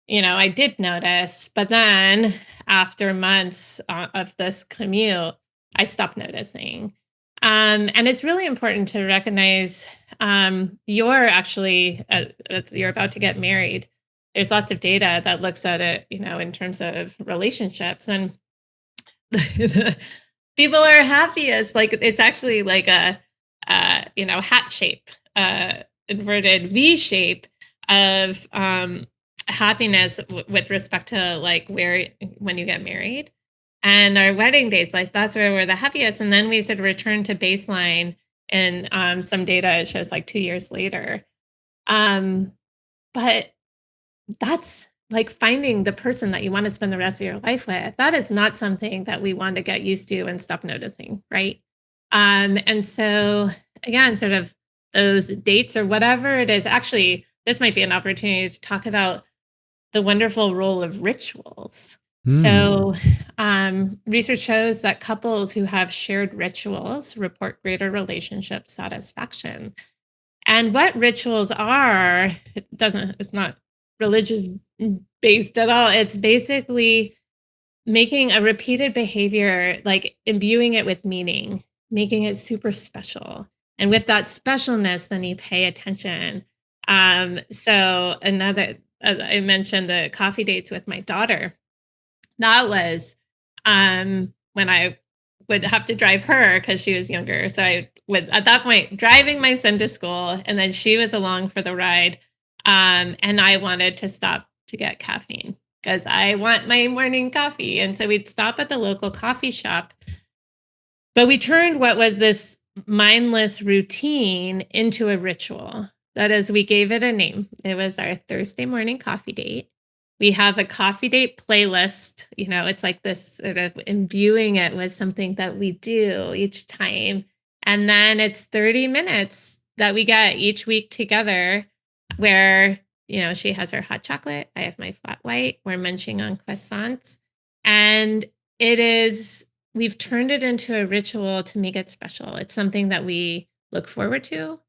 I did notice. But then after months of this commute, I stopped noticing. And it's really important to recognize you're actually, you're about to get married. There's lots of data that looks at it, in terms of relationships, and people are happiest. Like it's actually like a, hat shape, inverted V shape of happiness with respect to like when you get married. And our wedding days, like that's where we're the happiest. And then we sort of return to baseline, and some data it shows like 2 years later. Um, but that's like finding the person that you want to spend the rest of your life with. That is not something that we want to get used to and stop noticing, right? And so again, sort of those dates or whatever it is, actually, this might be an opportunity to talk about the wonderful role of rituals. So research shows that couples who have shared rituals report greater relationship satisfaction. And what rituals are, it's not religious based at all. It's basically making a repeated behavior, like imbuing it with meaning, making it super special. And with that specialness, then you pay attention. So another, I mentioned the coffee dates with my daughter. That was when I would have to drive her because she was younger. So I would, at that point, driving my son to school, and then she was along for the ride. And I wanted to stop to get caffeine because I want my morning coffee. And so we'd stop at the local coffee shop. But we turned what was this mindless routine into a ritual. That is, we gave it a name. It was our Thursday morning coffee date. We have a coffee date playlist. It's like this sort of imbuing it with something that we do each time. And then it's 30 minutes that we get each week together where, she has her hot chocolate. I have my flat white. We're munching on croissants. And we've turned it into a ritual to make it special. It's something that we look forward to.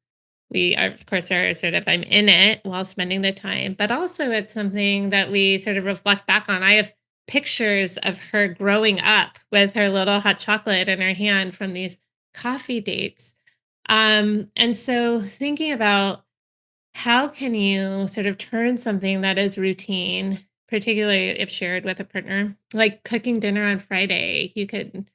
We are, of course, are sort of, I'm in it while spending the time, but also it's something that we sort of reflect back on. I have pictures of her growing up with her little hot chocolate in her hand from these coffee dates. And so thinking about how can you sort of turn something that is routine, particularly if shared with a partner, like cooking dinner on Friday, you could,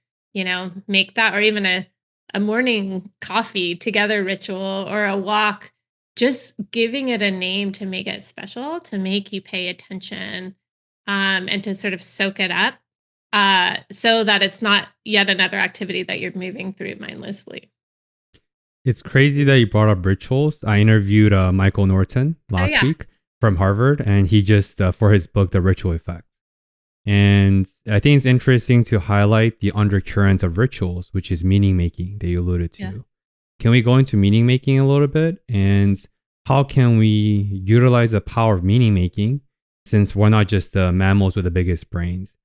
make that, or even a morning coffee together ritual or a walk, just giving it a name to make it special, to make you pay attention, and to sort of soak it up, so that it's not yet another activity that you're moving through mindlessly. It's crazy that you brought up rituals. I interviewed Michael Norton Oh, last yeah. week from Harvard, and he just, for his book, The Ritual Effect. And I think it's interesting to highlight the undercurrents of rituals, which is meaning making that you alluded to. Yeah. Can we go into meaning making a little bit? And how can we utilize the power of meaning making, since we're not just the mammals with the biggest brains?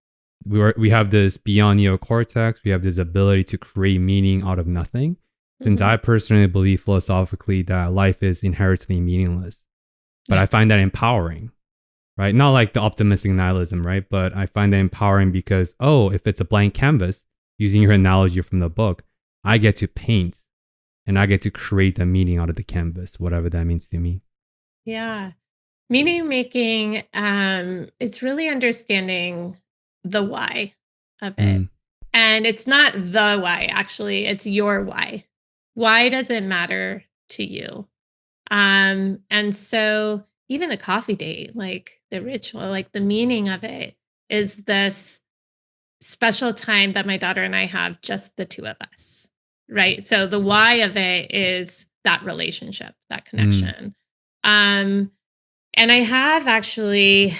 We have this beyond neocortex, we have this ability to create meaning out of nothing. Since Mhm. I personally believe philosophically that life is inherently meaningless, but I find that empowering, right? Not like the optimistic nihilism, right? But I find that empowering because, oh, if it's a blank canvas, using your analogy from the book, I get to paint and I get to create the meaning out of the canvas, whatever that means to me. Yeah. Meaning making, it's really understanding the why of it. Mm, And it's not the why, actually, it's your why. Why does it matter to you? And so even the coffee date, like the ritual, like the meaning of it is this special time that my daughter and I have, just the two of us. Right. So the why of it is that relationship, that mm, connection. Um, and I have actually,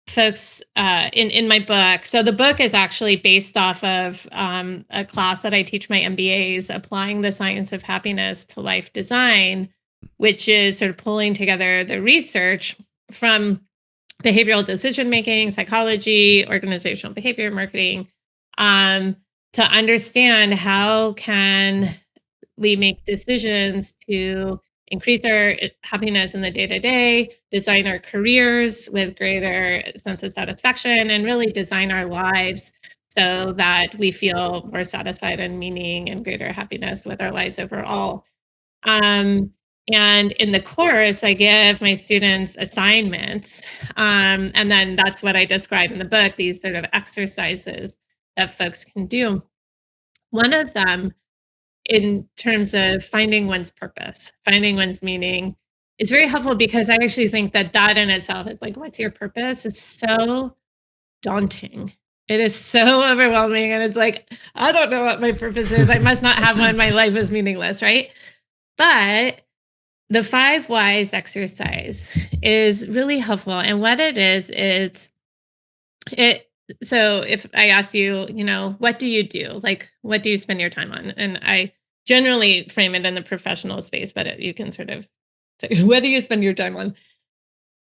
folks, in my book. So the book is actually based off of, a class that I teach my MBAs, applying the science of happiness to life design, which is sort of pulling together the research from behavioral decision making, psychology, organizational behavior, marketing, um, to understand how can we make decisions to increase our happiness in the day to day, design our careers with greater sense of satisfaction, and really design our lives so that we feel more satisfied and meaning and greater happiness with our lives overall. Um, and in the course, I give my students assignments. And then that's what I describe in the book, these sort of exercises that folks can do. One of them, in terms of finding one's purpose, finding one's meaning, is very helpful because I actually think that that in itself is like, what's your purpose? Is so daunting. It is so overwhelming. And it's like, I don't know what my purpose is. I must not have one. My life is meaningless, right? But the five whys exercise is really helpful. And what it is it, so if I ask you, what do you do? Like, what do you spend your time on? And I generally frame it in the professional space, but you can sort of say, what do you spend your time on?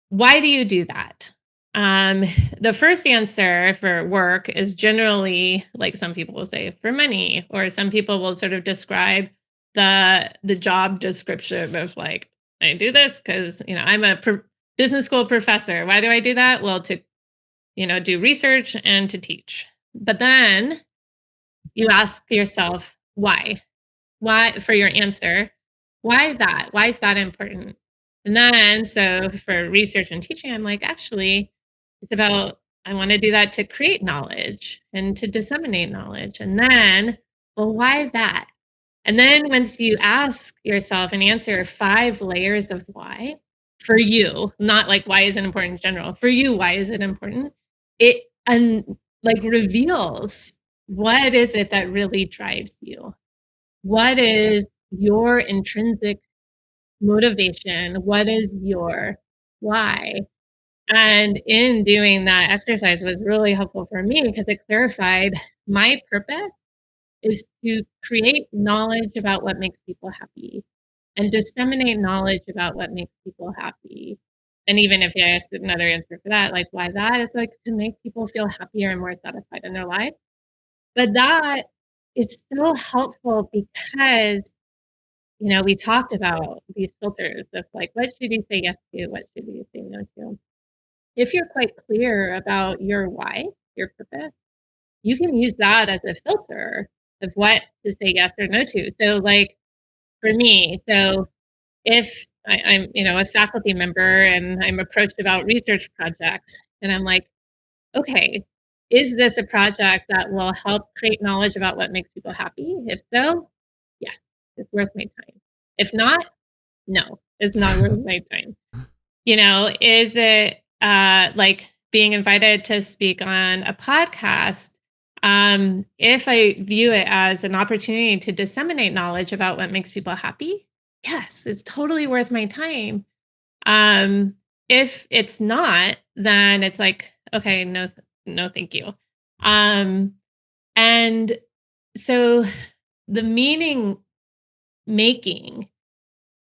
Why do you do that? Um, the first answer for work is generally, like, some people will say, for money, or some people will sort of describe the job description of, like, I do this because I'm a business school professor. Why do I do that? Well, to do research and to teach. But then you ask yourself why. Why, for your answer, why that? Why is that important? And then, so for research and teaching, I'm like, actually, it's about, I want to do that to create knowledge and to disseminate knowledge. And then, well, why that? And then once you ask yourself and answer five layers of why for you, not like why is it important in general, for you, why is it important? It like reveals what is it that really drives you? What is your intrinsic motivation? What is your why? And in doing that exercise was really helpful for me because it clarified my purpose is to create knowledge about what makes people happy and disseminate knowledge about what makes people happy. And even if I asked another answer for that, like why that is like to make people feel happier and more satisfied in their life. But that is so helpful because, we talked about these filters of like, what should you say yes to? What should you say no to? if you're quite clear about your why, your purpose, you can use that as a filter of what to say yes or no to. So, like for me, so if I'm, a faculty member and I'm approached about research projects, and I'm like, okay, is this a project that will help create knowledge about what makes people happy? If so, yes, it's worth my time. If not, no, it's not worth my time. Is it like being invited to speak on a podcast? If I view it as an opportunity to disseminate knowledge about what makes people happy, yes, it's totally worth my time. Um, if it's not, then it's like, okay, no, no, thank you. Um, and so the meaning making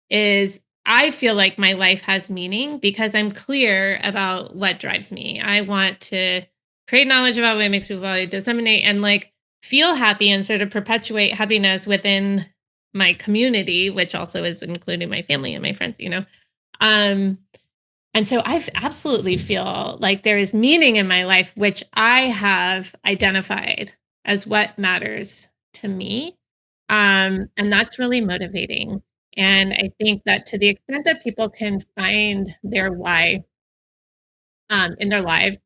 is I feel like my life has meaning because I'm clear about what drives me. I want to create knowledge about what makes people happy, disseminate and like feel happy and sort of perpetuate happiness within my community, which also is including my family and my friends. Um, and so I absolutely feel like there is meaning in my life, which I have identified as what matters to me. And that's really motivating. And I think that to the extent that people can find their why in their lives,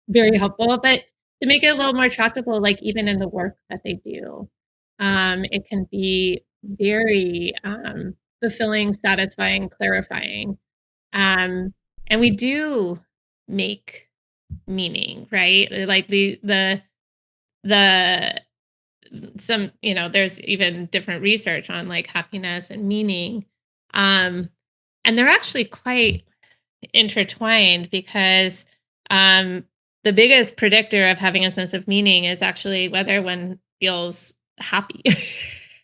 very helpful. But to make it a little more tractable, like even in the work that they do, it can be very fulfilling, satisfying, clarifying. And we do make meaning, right? Like the some, there's even different research on like happiness and meaning. Um, and they're actually quite intertwined because the biggest predictor of having a sense of meaning is actually whether one feels happy.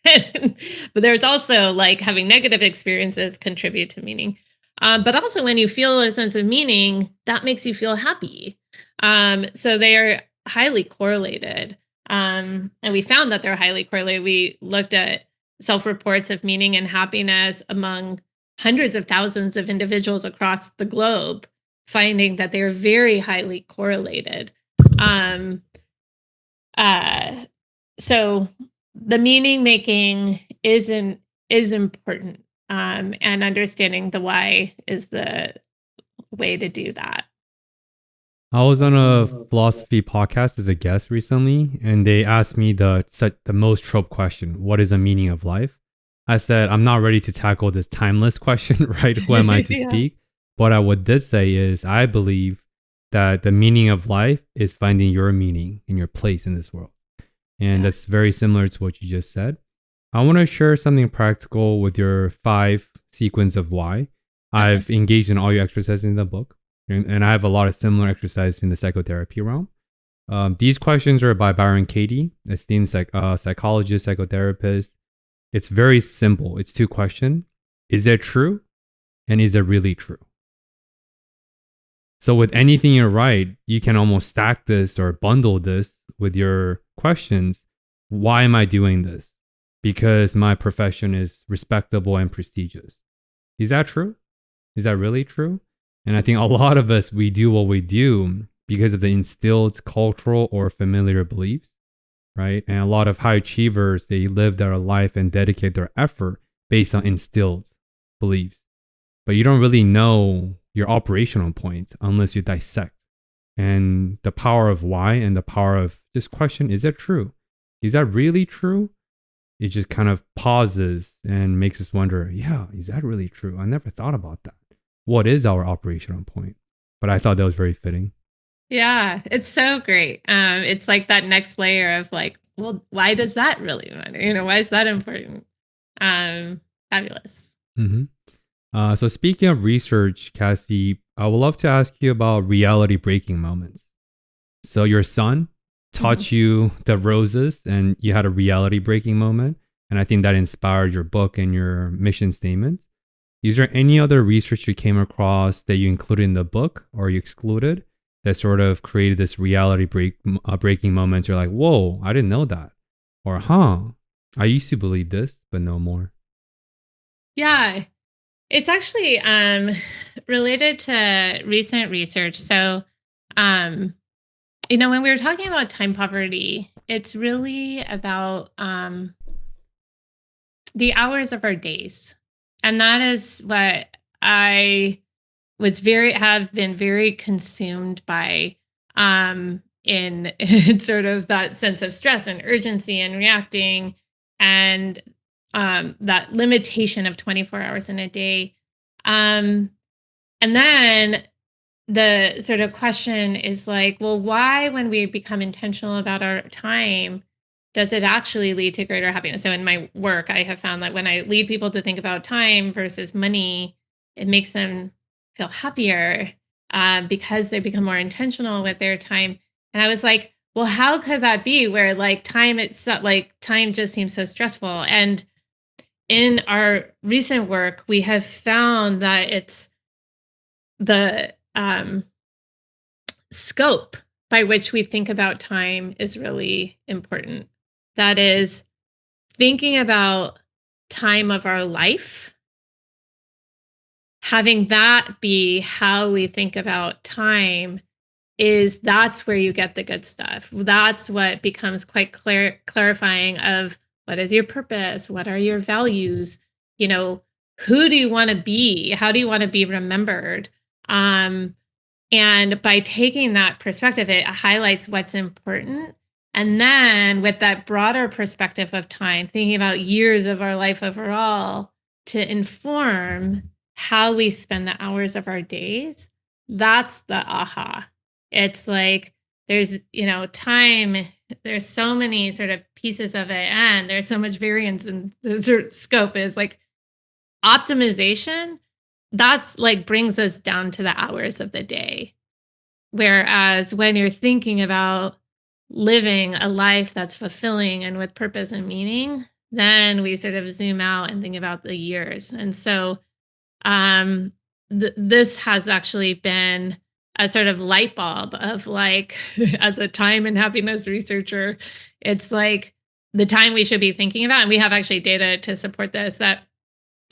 But there's also like having negative experiences contribute to meaning. But also, when you feel a sense of meaning, that makes you feel happy. So they are highly correlated. And we found that they're highly correlated. We looked at self reports of meaning and happiness among hundreds of thousands of individuals across the globe, finding that they're very highly correlated. So the meaning making is important, and understanding the why is the way to do that. I was on a philosophy podcast as a guest recently, and they asked me the most trope question: "What is the meaning of life?" I said, "I'm not ready to tackle this timeless question, right? Who am I to Yeah. speak?" But what I did say is, I believe that the meaning of life is finding your meaning and your place in this world, and that's very similar to what you just said. I want to share something practical with your 5 sequence of why. I've engaged in all your exercises in the book. And I have a lot of similar exercises in the psychotherapy realm. These questions are by Byron Katie, esteemed psychologist, psychotherapist. It's very simple. It's 2 questions. Is it true? And is it really true? So with anything you write, you can almost stack this or bundle this with your questions. Why am I doing this? Because my profession is respectable and prestigious. Is that true? Is that really true? And I think a lot of us, we do what we do because of the instilled cultural or familiar beliefs, right? And a lot of high achievers, they live their life and dedicate their effort based on instilled beliefs. But you don't really know your operational points unless you dissect. And the power of why and the power of just question, is it true? Is that really true? It just kind of pauses and makes us wonder, yeah, is that really true? I never thought about that. What is our operational point? But I thought that was very fitting. Yeah, it's so great. It's like that next layer of like, well, why does that really matter? Why is that important? Fabulous. Mm-hmm. So speaking of research, Cassie, I would love to ask you about reality breaking moments. So your son taught you the roses and you had a reality breaking moment. And I think that inspired your book and your mission statement. Is there any other research you came across that you included in the book or you excluded that sort of created this reality breaking moments? You're like, whoa, I didn't know that. Or, I used to believe this, but no more. Yeah. It's actually related to recent research. So, um, when we were talking about time poverty, it's really about the hours of our days. And that is what I have been very consumed by in, in sort of that sense of stress and urgency and reacting, and that limitation of 24 hours in a day. Um and then the sort of question is like, well, why, when we become intentional about our time, does it actually lead to greater happiness? So in my work, I have found that when I lead people to think about time versus money, it makes them feel happier, because they become more intentional with their time. And I was like, well, how could that be, where like time just seems so stressful? And in our recent work, we have found that it's the scope by which we think about time is really important. That is, thinking about time of our life, having that be how we think about time, that's where you get the good stuff. That's what becomes quite clarifying of what is your purpose, what are your values, you know, who do you want to be, how do you want to be remembered? Um, And by taking that perspective, it highlights what's important. And then with that broader perspective of time, thinking about years of our life overall to inform how we spend the hours of our days, that's the aha. It's like there's, time, there's so many sort of pieces of it, and there's so much variance in the sort of scope is like optimization. That's like brings us down to the hours of the day. Whereas when you're thinking about living a life that's fulfilling and with purpose and meaning, then we sort of zoom out and think about the years. And so um, this has actually been a sort of light bulb of like, as a time and happiness researcher, it's like the time we should be thinking about. And we have actually data to support this, that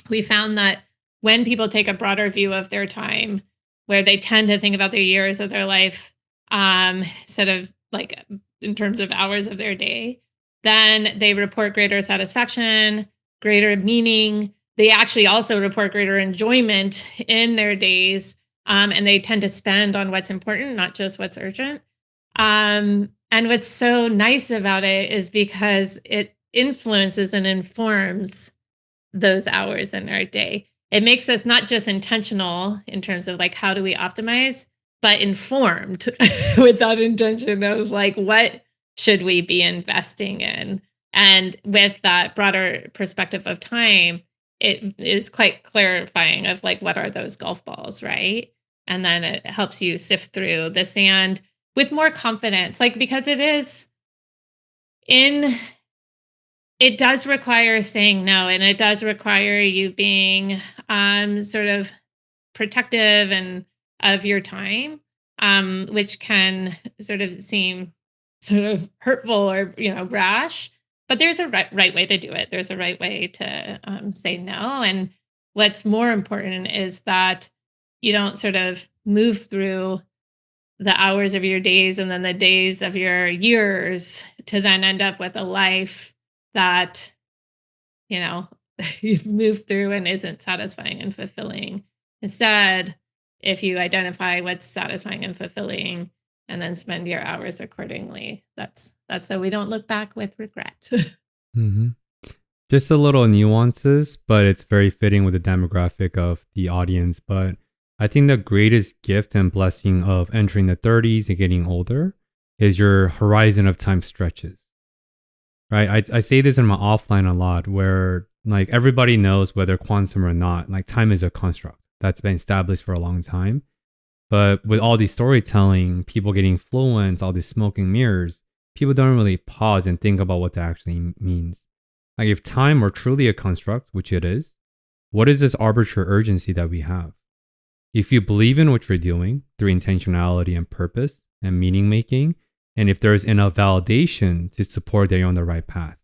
we found that when people take a broader view of their time, where they tend to think about their years of their life, instead of like in terms of hours of their day, then they report greater satisfaction, greater meaning. They actually also report greater enjoyment in their days, and they tend to spend on what's important, not just what's urgent. And what's so nice about it is because it influences and informs those hours in our day. It makes us not just intentional in terms of like, how do we optimize, but informed with that intention of like, what should we be investing in? And with that broader perspective of time, it is quite clarifying of like, what are those golf balls, right? And then it helps you sift through the sand with more confidence, like, because it does require saying no, and it does require you being sort of protective and of your time, which can sort of seem sort of hurtful or rash. But there's a right way to do it. There's a right way to say no. And what's more important is that you don't sort of move through the hours of your days and then the days of your years to then end up with a life that, you know, you've moved through and isn't satisfying and fulfilling. Instead, if you identify what's satisfying and fulfilling and then spend your hours accordingly, that's so we don't look back with regret. Mm-hmm. Just a little nuances, but it's very fitting with the demographic of the audience. But I think the greatest gift and blessing of entering the 30s and getting older is your horizon of time stretches. Right? I say this in my offline a lot, where like everybody knows, whether quantum or not, like time is a construct that's been established for a long time. But with all these storytelling, people getting fluent, all these smoking mirrors, people don't really pause and think about what that actually means. Like if time were truly a construct, which it is, what is this arbitrary urgency that we have? If you believe in what you're doing through intentionality and purpose and meaning making, and if there's enough validation to support that you're on the right path,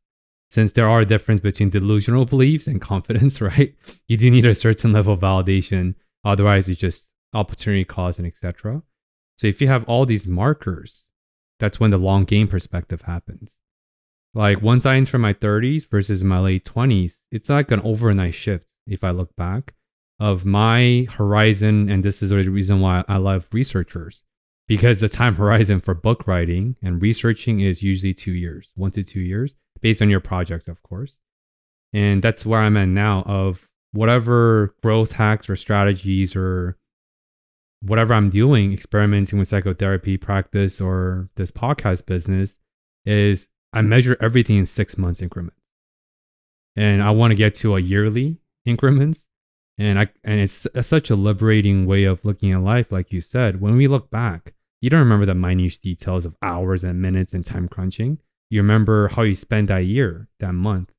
since there are difference between delusional beliefs and confidence, right? You do need a certain level of validation. Otherwise, it's just opportunity cost and etc. So if you have all these markers, that's when the long game perspective happens. Like once I enter my 30s versus my late 20s, it's like an overnight shift if I look back of my horizon. And this is the reason why I love researchers, because the time horizon for book writing and researching is usually 2 years, 1 to 2 years, based on your projects, of course. And that's where I'm at now of whatever growth hacks or strategies or whatever I'm doing, experimenting with psychotherapy practice or this podcast business, is I measure everything in 6 months increments. And I want to get to a yearly increments. And it's such a liberating way of looking at life. Like you said, when we look back, you don't remember the minute details of hours and minutes and time crunching. You remember how you spent that year, that month.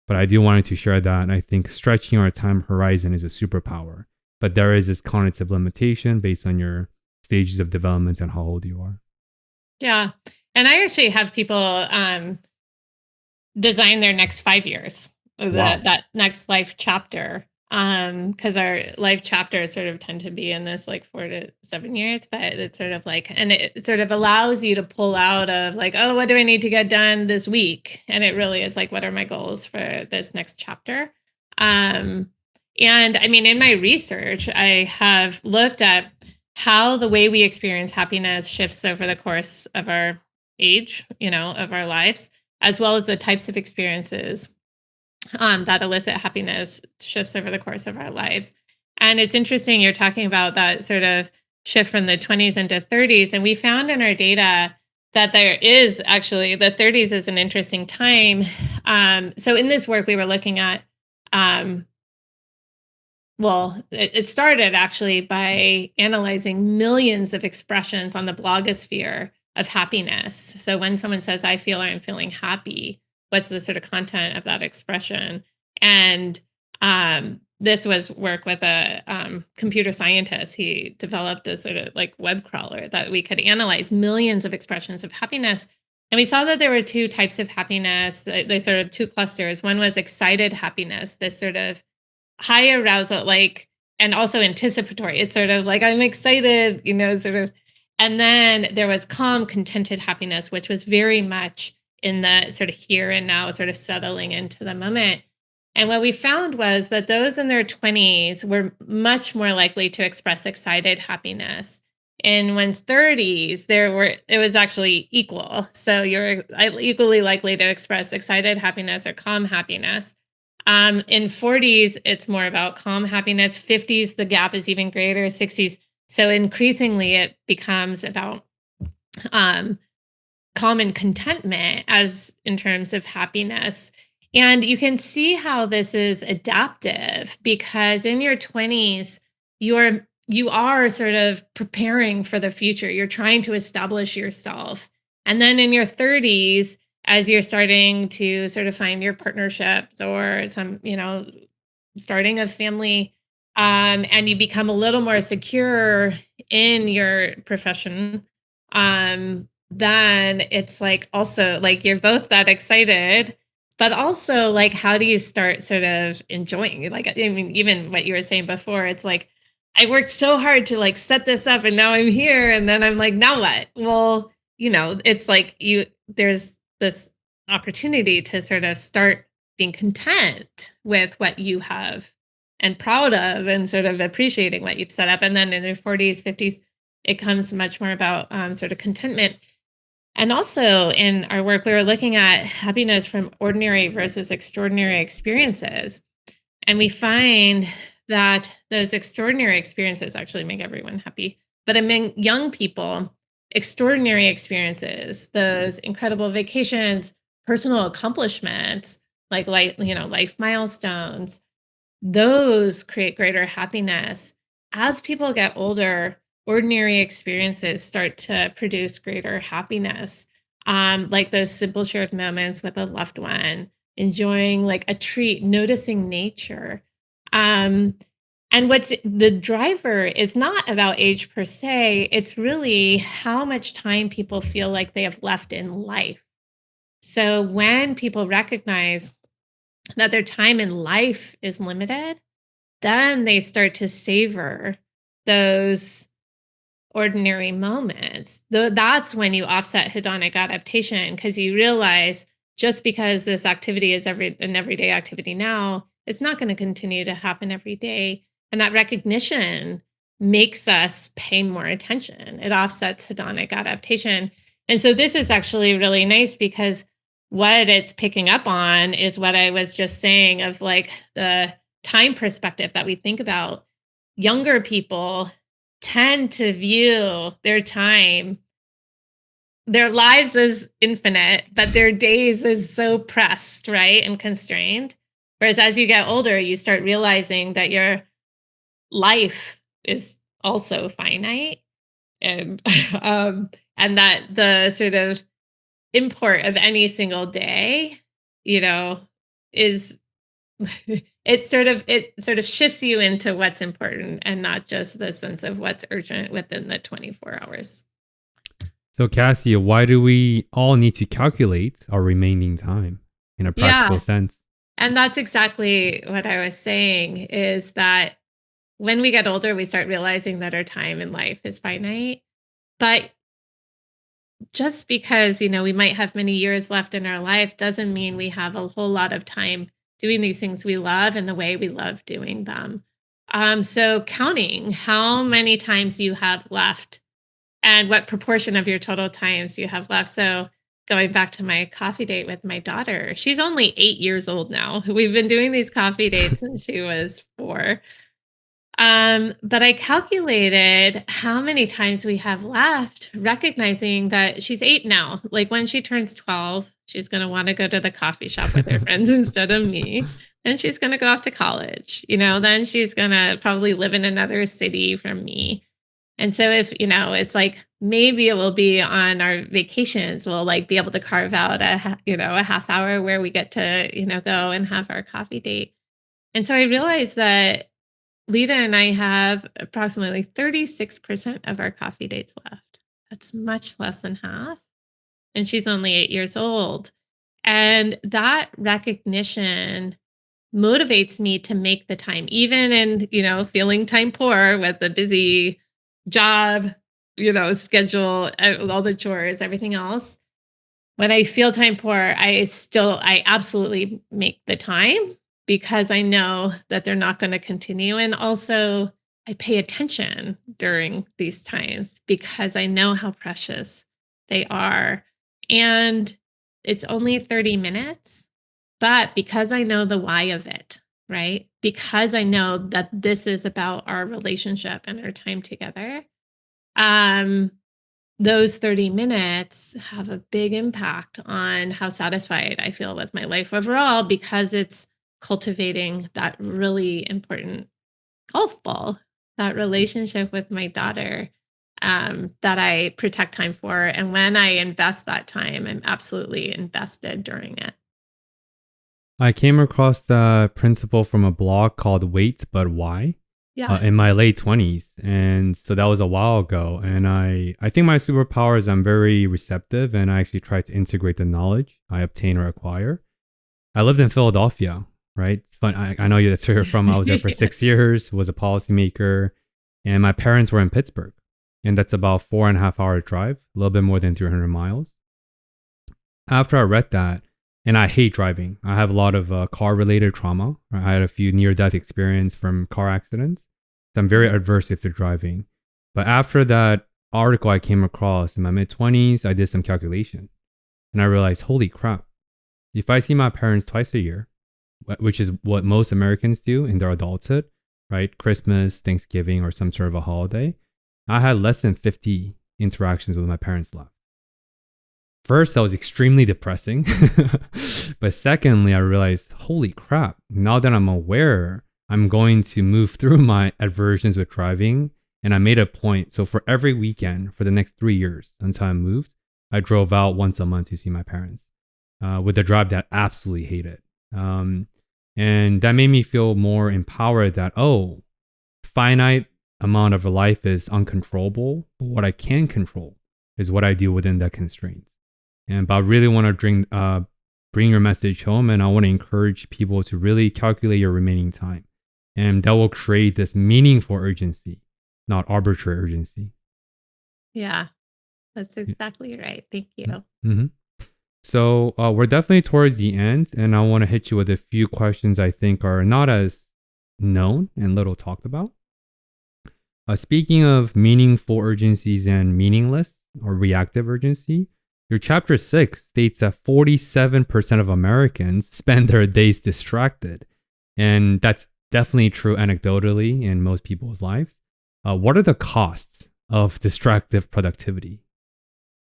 But I do wanted to share that. And I think stretching our time horizon is a superpower. But there is this cognitive limitation based on your stages of development and how old you are. Yeah. And I actually have people design their next 5 years, that next life chapter. Because our life chapters sort of tend to be in this like 4 to 7 years, but it's sort of like, and it sort of allows you to pull out of like, oh, what do I need to get done this week? And it really is like, what are my goals for this next chapter? And I mean, in my research, I have looked at how the way we experience happiness shifts over the course of our age, of our lives, as well as the types of experiences that elicit happiness shifts over the course of our lives. And it's interesting, you're talking about that sort of shift from the 20s into 30s. And we found in our data that there is actually, the 30s is an interesting time. So in this work, we were looking at, it started actually by analyzing millions of expressions on the blogosphere of happiness. So when someone says, I feel or I'm feeling happy, what's the sort of content of that expression? And this was work with a computer scientist. He developed a sort of like web crawler that we could analyze millions of expressions of happiness. And we saw that there were 2 types of happiness. There's sort of 2 clusters. One was excited happiness, this sort of high arousal, like, and also anticipatory. It's sort of like, I'm excited, sort of. And then there was calm, contented happiness, which was very much in the sort of here and now, sort of settling into the moment. And what we found was that those in their 20s were much more likely to express excited happiness. In one's 30s, it was actually equal. So you're equally likely to express excited happiness or calm happiness. In 40s, it's more about calm happiness. 50s, the gap is even greater. 60s. So increasingly, it becomes about calm and contentment as in terms of happiness. And you can see how this is adaptive, because in your 20s, you are sort of preparing for the future. You're trying to establish yourself. And then in your 30s, as you're starting to sort of find your partnerships or some, starting a family, and you become a little more secure in your profession, then it's like also like you're both that excited, but also like, how do you start sort of enjoying? Like, I mean, even what you were saying before, it's like, I worked so hard to like set this up and now I'm here. And then I'm like, now what? Well, it's like there's this opportunity to sort of start being content with what you have and proud of and sort of appreciating what you've set up. And then in their 40s, 50s, it comes much more about sort of contentment. And also in our work, we were looking at happiness from ordinary versus extraordinary experiences. And we find that those extraordinary experiences actually make everyone happy. But among young people, extraordinary experiences, those incredible vacations, personal accomplishments, like life milestones, those create greater happiness. As people get older, ordinary experiences start to produce greater happiness, like those simple shared moments with a loved one, enjoying like a treat, noticing nature. And what's the driver is not about age per se. It's really how much time people feel like they have left in life. So when people recognize that their time in life is limited, then they start to savor those ordinary moments. That's when you offset hedonic adaptation, because you realize just because this activity is an everyday activity now, it's not going to continue to happen every day. And that recognition makes us pay more attention. It offsets hedonic adaptation. And so this is actually really nice, because what it's picking up on is what I was just saying of like the time perspective that we think about. Younger people tend to view their lives as infinite, but their days as so pressed, right? And constrained. Whereas as you get older, you start realizing that your life is also finite. And, and that the sort of import of any single day, is it sort of shifts you into what's important and not just the sense of what's urgent within the 24 hours. So, Cassie, why do we all need to calculate our remaining time in a practical sense? And that's exactly what I was saying, is that when we get older, we start realizing that our time in life is finite. But just because, we might have many years left in our life doesn't mean we have a whole lot of time doing these things we love and the way we love doing them. So counting how many times you have left and what proportion of your total times you have left. So going back to my coffee date with my daughter, she's only 8 years old now. We've been doing these coffee dates since she was 4. But I calculated how many times we have left, recognizing that she's 8 now. Like when she turns 12, she's going to want to go to the coffee shop with her friends instead of me. And she's going to go off to college, then she's going to probably live in another city from me. And so if, it's like, maybe it will be on our vacations, we'll like be able to carve out a half hour where we get to, go and have our coffee date. And so I realized that Lita and I have approximately 36% of our coffee dates left. That's much less than half. And she's only 8 years old. And that recognition motivates me to make the time, even in, feeling time poor with the busy job, schedule, all the chores, everything else. When I feel time poor, I absolutely make the time, because I know that they're not going to continue. And also I pay attention during these times because I know how precious they are. And it's only 30 minutes, but because I know the why of it, right? Because I know that this is about our relationship and our time together. Those 30 minutes have a big impact on how satisfied I feel with my life overall, because it's cultivating that really important golf ball, that relationship with my daughter, that I protect time for. And when I invest that time, I'm absolutely invested during it. I came across the principle from a blog called Wait But Why in my late 20s. And so that was a while ago. And I think my superpower is I'm very receptive, and I actually try to integrate the knowledge I obtain or acquire. I lived in Philadelphia, right? It's fun. I know that's where you're from. I was there for 6 years, was a policymaker, and my parents were in Pittsburgh. And that's about 4.5 hour drive, a little bit more than 300 miles. After I read that, and I hate driving. I have a lot of car-related trauma. I had a few near-death experience from car accidents. So I'm very aversive to driving. But after that article I came across in my mid-20s, I did some calculation. And I realized, holy crap, if I see my parents twice a year, which is what most Americans do in their adulthood, right? Christmas, Thanksgiving, or some sort of a holiday, I had less than 50 interactions with my parents left. First, that was extremely depressing. But secondly, I realized, holy crap, now that I'm aware, I'm going to move through my aversions with driving. And I made a point. So for every weekend for the next 3 years until I moved, I drove out once a month to see my parents with a drive that I absolutely hated. And that made me feel more empowered that, finite amount of a life is uncontrollable. But what I can control is what I do within that constraint. But I really want to bring your message home, and I want to encourage people to really calculate your remaining time. And that will create this meaningful urgency, not arbitrary urgency. Yeah, that's exactly right. Thank you. Mm-hmm. So we're definitely towards the end, and I want to hit you with a few questions I think are not as known and little talked about. Speaking of meaningful urgencies and meaningless or reactive urgency, your chapter 6 states that 47% of Americans spend their days distracted. And that's definitely true anecdotally in most people's lives. What are the costs of distractive productivity?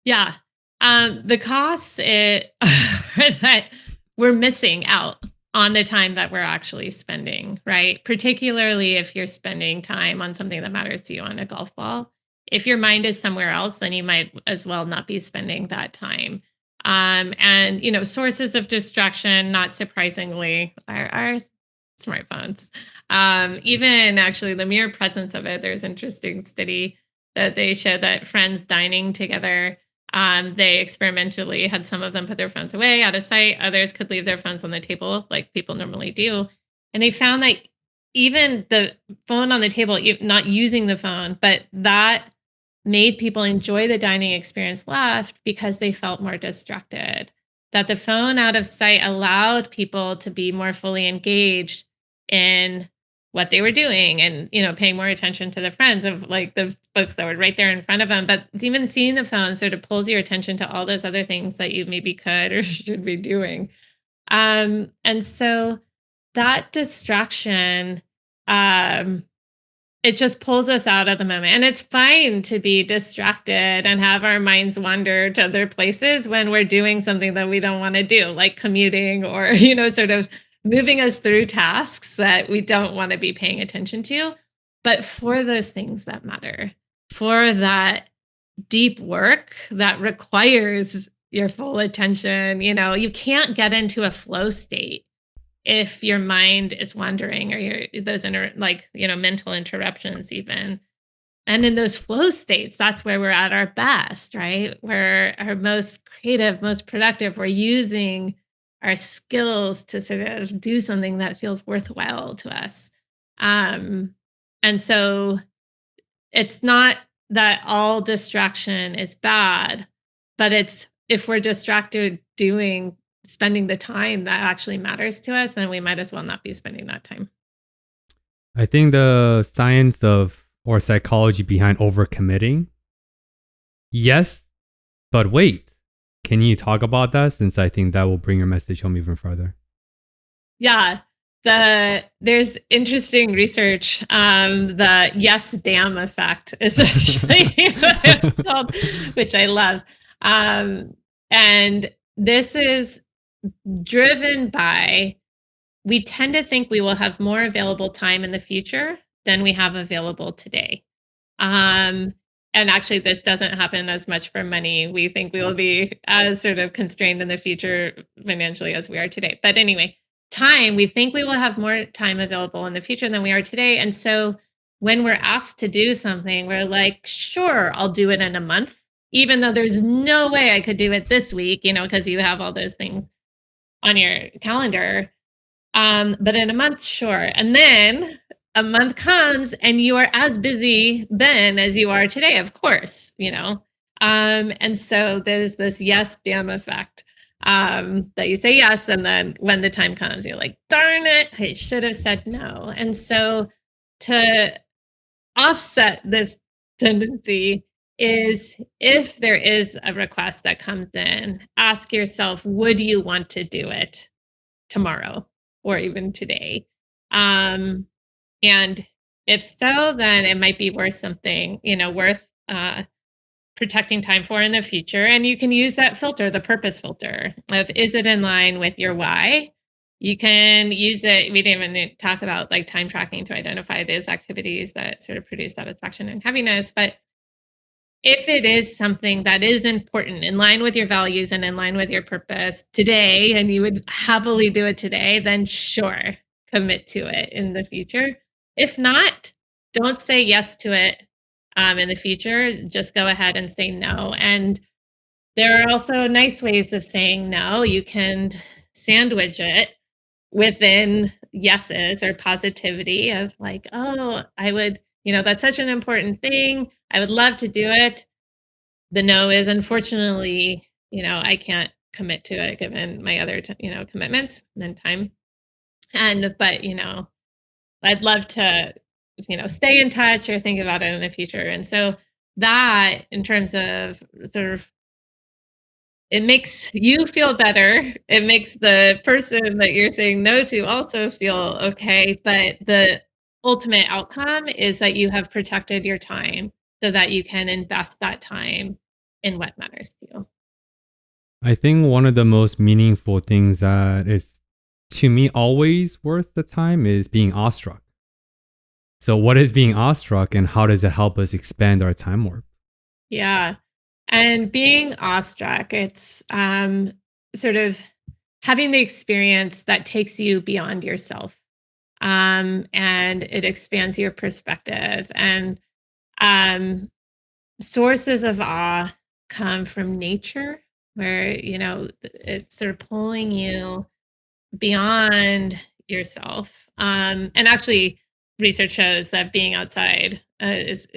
Yeah. The costs that we're missing out on the time that we're actually spending, right? Particularly if you're spending time on something that matters to you on a golf ball. If your mind is somewhere else, then you might as well not be spending that time. And sources of distraction, not surprisingly, are smartphones. Even actually the mere presence of it, there's an interesting study that they showed that friends dining together, they experimentally had some of them put their phones away out of sight. Others could leave their phones on the table like people normally do. And they found that even the phone on the table, not using the phone, but that made people enjoy the dining experience left because they felt more distracted. That the phone out of sight allowed people to be more fully engaged in what they were doing and paying more attention to the friends of like the folks that were right there in front of them. But even seeing the phone sort of pulls your attention to all those other things that you maybe could or should be doing. And so that distraction, it just pulls us out of the moment. And it's fine to be distracted and have our minds wander to other places when we're doing something that we don't want to do, like commuting or, sort of moving us through tasks that we don't want to be paying attention to. But for those things that matter, for that deep work that requires your full attention, you can't get into a flow state if your mind is wandering or those mental interruptions even. And in those flow states, that's where we're at our best, right? We're our most creative, most productive. We're using our skills to sort of do something that feels worthwhile to us. And so it's not that all distraction is bad, but it's if we're distracted spending the time that actually matters to us, then we might as well not be spending that time. I think the science of or psychology behind overcommitting. Yes, but wait. Can you talk about that? Since I think that will bring your message home even further. Yeah. There's interesting research. The yes damn effect is actually what it's called, which I love. And this is driven by, we tend to think we will have more available time in the future than we have available today. And actually, this doesn't happen as much for money. We think we will be as sort of constrained in the future financially as we are today. But anyway, time, we think we will have more time available in the future than we are today. And so when we're asked to do something, we're like, sure, I'll do it in a month, even though there's no way I could do it this week, because you have all those things on your calendar. But in a month, sure. And then a month comes and you are as busy then as you are today, of course, and so there's this yes, damn effect, that you say yes. And then when the time comes, you're like, darn it, I should have said no. And so to offset this tendency is if there is a request that comes in, ask yourself, would you want to do it tomorrow or even today? And if so, then it might be worth something, worth protecting time for in the future. And you can use that filter, the purpose filter of, is it in line with your why? You can use it. We didn't even talk about like time tracking to identify those activities that sort of produce satisfaction and happiness. But if it is something that is important, in line with your values and in line with your purpose today, and you would happily do it today, then sure, commit to it in the future. If not, don't say yes to it in the future. Just go ahead and say no. And there are also nice ways of saying no. You can sandwich it within yeses or positivity of like, oh, I would, that's such an important thing. I would love to do it. The no is unfortunately, I can't commit to it given my other, commitments and time. But, I'd love to, stay in touch or think about it in the future. And so that in terms of sort of it makes you feel better. It makes the person that you're saying no to also feel okay. But the ultimate outcome is that you have protected your time so that you can invest that time in what matters to you. I think one of the most meaningful things that is to me always worth the time is being awestruck. So what is being awestruck and how does it help us expand our time warp? Yeah. And being awestruck, it's sort of having the experience that takes you beyond yourself. And it expands your perspective. And um, sources of awe come from nature, where, it's sort of pulling you beyond yourself. And actually, research shows that being outside is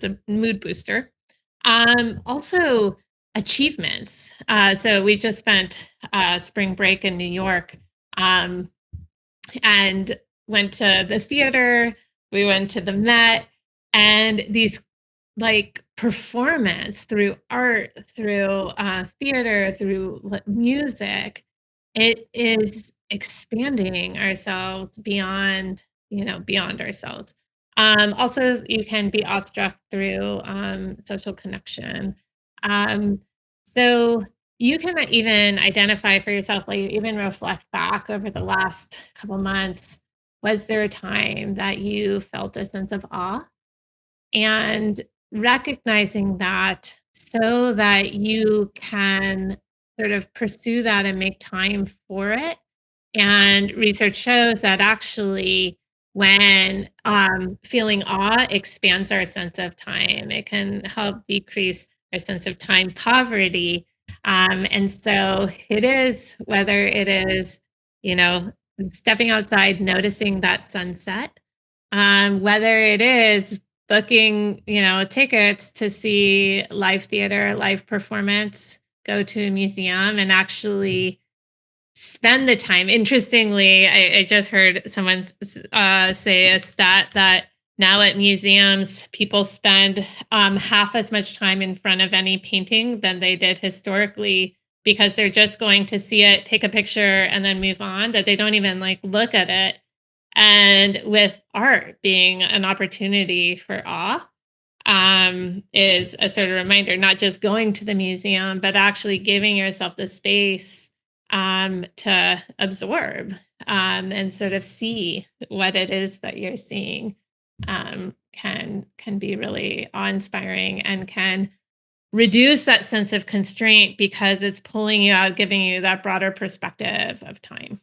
a mood booster. Also, achievements. So we just spent spring break in New York, um, and went to the theater. We went to the Met, and these like performance through art, through theater, through music, it is expanding ourselves beyond, beyond ourselves. Also, you can be awestruck through social connection. Um, so you can even identify for yourself, like even reflect back over the last couple months. Was there a time that you felt a sense of awe? And recognizing that so that you can sort of pursue that and make time for it. And research shows that actually, when feeling awe expands our sense of time, it can help decrease our sense of time poverty. And so it is, whether it is, you know, stepping outside, noticing that sunset, whether it is booking, tickets to see live theater, live performance, go to a museum and actually spend the time. Interestingly, I just heard someone say a stat that now at museums, people spend half as much time in front of any painting than they did historically because they're just going to see it, take a picture, and then move on, that they don't even like look at it. And with art being an opportunity for awe, is a sort of reminder, not just going to the museum, but actually giving yourself the space to absorb and sort of see what it is that you're seeing. Can be really awe-inspiring and can reduce that sense of constraint because it's pulling you out, giving you that broader perspective of time.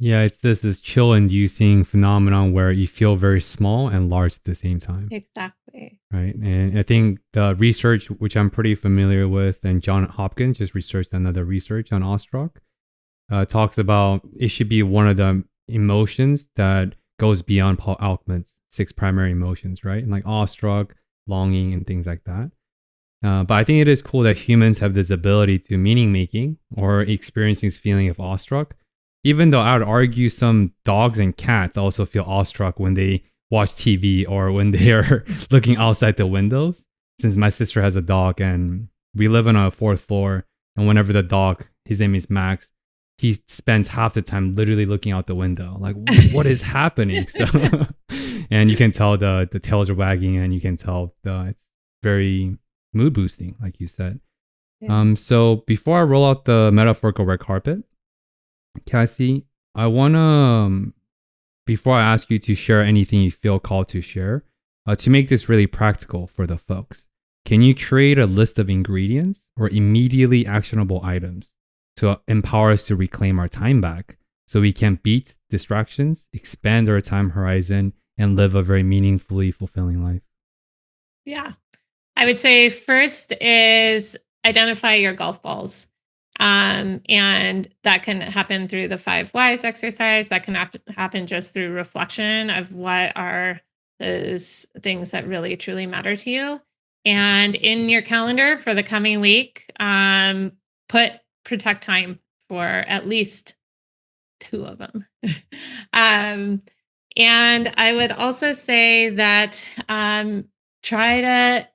Yeah, it's this chill inducing phenomenon where you feel very small and large at the same time. Exactly. Right. And I think the research, which I'm pretty familiar with, and John Hopkins just researched another research on awestruck, talks about it should be one of the emotions that goes beyond Paul Alkman's 6 primary emotions, right? And like awestruck, longing, and things like that. But I think it is cool that humans have this ability to meaning making or experiencing this feeling of awestruck. Even though I would argue some dogs and cats also feel awestruck when they watch TV or when they are looking outside the windows. Since my sister has a dog and we live on a 4th floor, and whenever the dog, his name is Max, he spends half the time literally looking out the window, like what is happening? So, and you can tell the tails are wagging, and you can tell it's very mood boosting, like you said. Yeah. So before I roll out the metaphorical red carpet, Cassie, I want to, before I ask you to share anything you feel called to share, to make this really practical for the folks, can you create a list of ingredients or immediately actionable items to empower us to reclaim our time back so we can beat distractions, expand our time horizon, and live a very meaningfully fulfilling life? Yeah. I would say first is identify your golf balls. And that can happen through the 5 whys exercise. That can happen just through reflection of what are those things that really truly matter to you. And in your calendar for the coming week, put protect time for at least 2 of them. um, and I would also say that try to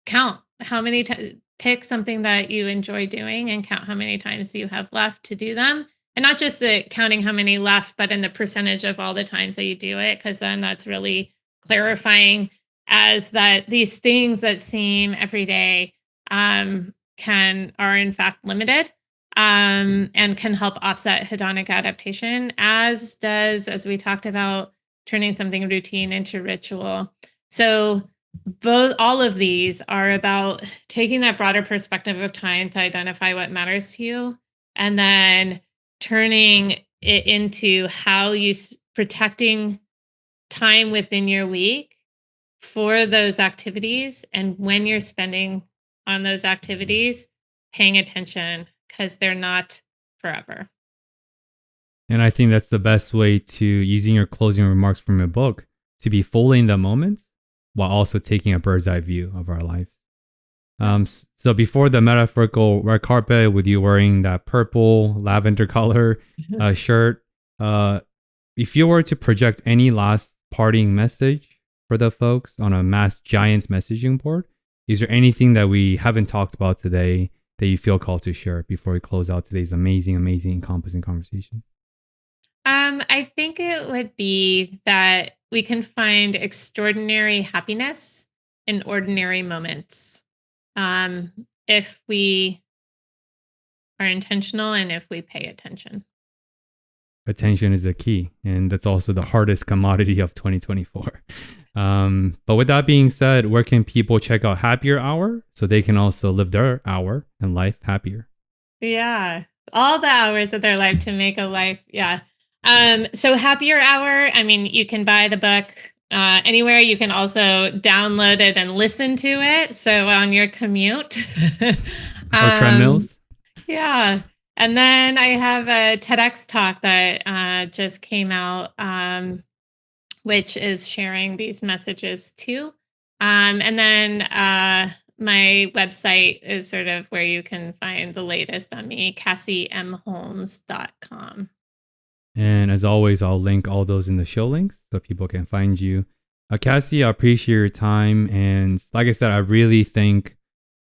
count how many times, pick something that you enjoy doing and count how many times you have left to do them. And not just the counting how many left, but in the percentage of all the times that you do it, because then that's really clarifying as that these things that seem every day are in fact limited and can help offset hedonic adaptation, as we talked about, turning something routine into ritual. So all of these are about taking that broader perspective of time to identify what matters to you, and then turning it into how you protecting time within your week for those activities. And when you're spending on those activities, paying attention, because they're not forever. And I think that's the best way to, using your closing remarks from your book, to be fully in the moment while also taking a bird's eye view of our lives. So before the metaphorical red carpet with you wearing that purple lavender color shirt, if you were to project any last parting message for the folks on a Mass Giants messaging board, is there anything that we haven't talked about today that you feel called to share before we close out today's amazing, encompassing conversation? I think it would be that we can find extraordinary happiness in ordinary moments if we are intentional and if we pay attention. Attention is the key, and that's also the hardest commodity of 2024. But with that being said, where can people check out Happier Hour so they can also live their hour and life happier? Yeah, all the hours of their life to make a life. Yeah. So Happier Hour, I mean, you can buy the book anywhere. You can also download it and listen to it. So on your commute. Or treadmills. Yeah. And then I have a TEDx talk that just came out, which is sharing these messages too. And then my website is sort of where you can find the latest on me, CassieMHolmes.com. And as always, I'll link all those in the show links so people can find you. Cassie, I appreciate your time. And like I said, I really think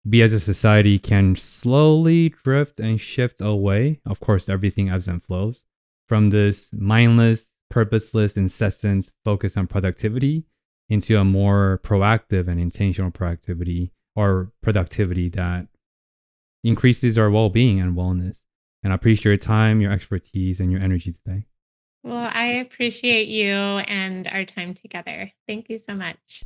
we as a society can slowly drift and shift away. Of course, everything ebbs and flows from this mindless, purposeless, incessant focus on productivity into a more proactive and intentional productivity that increases our well-being and wellness. And I appreciate your time, your expertise, and your energy today. Well, I appreciate you and our time together. Thank you so much.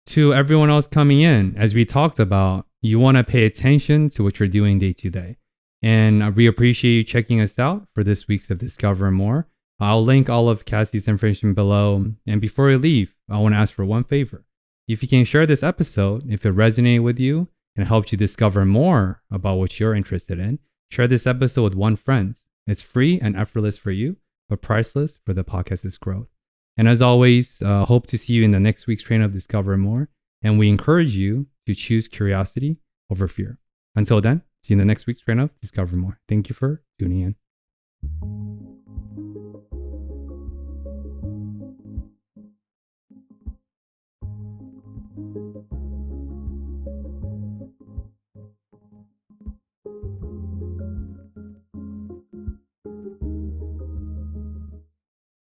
To everyone else coming in, as we talked about, you want to pay attention to what you're doing day to day. And we appreciate you checking us out for this week's of Discover More. I'll link all of Cassie's information below. And before we leave, I want to ask for one favor. If you can share this episode, if it resonated with you and helped you discover more about what you're interested in, share this episode with one friend. It's free and effortless for you, but priceless for the podcast's growth. And as always, hope to see you in the next week's train of Discover More. And we encourage you to choose curiosity over fear. Until then, see you in the next week's train of Discover More. Thank you for tuning in.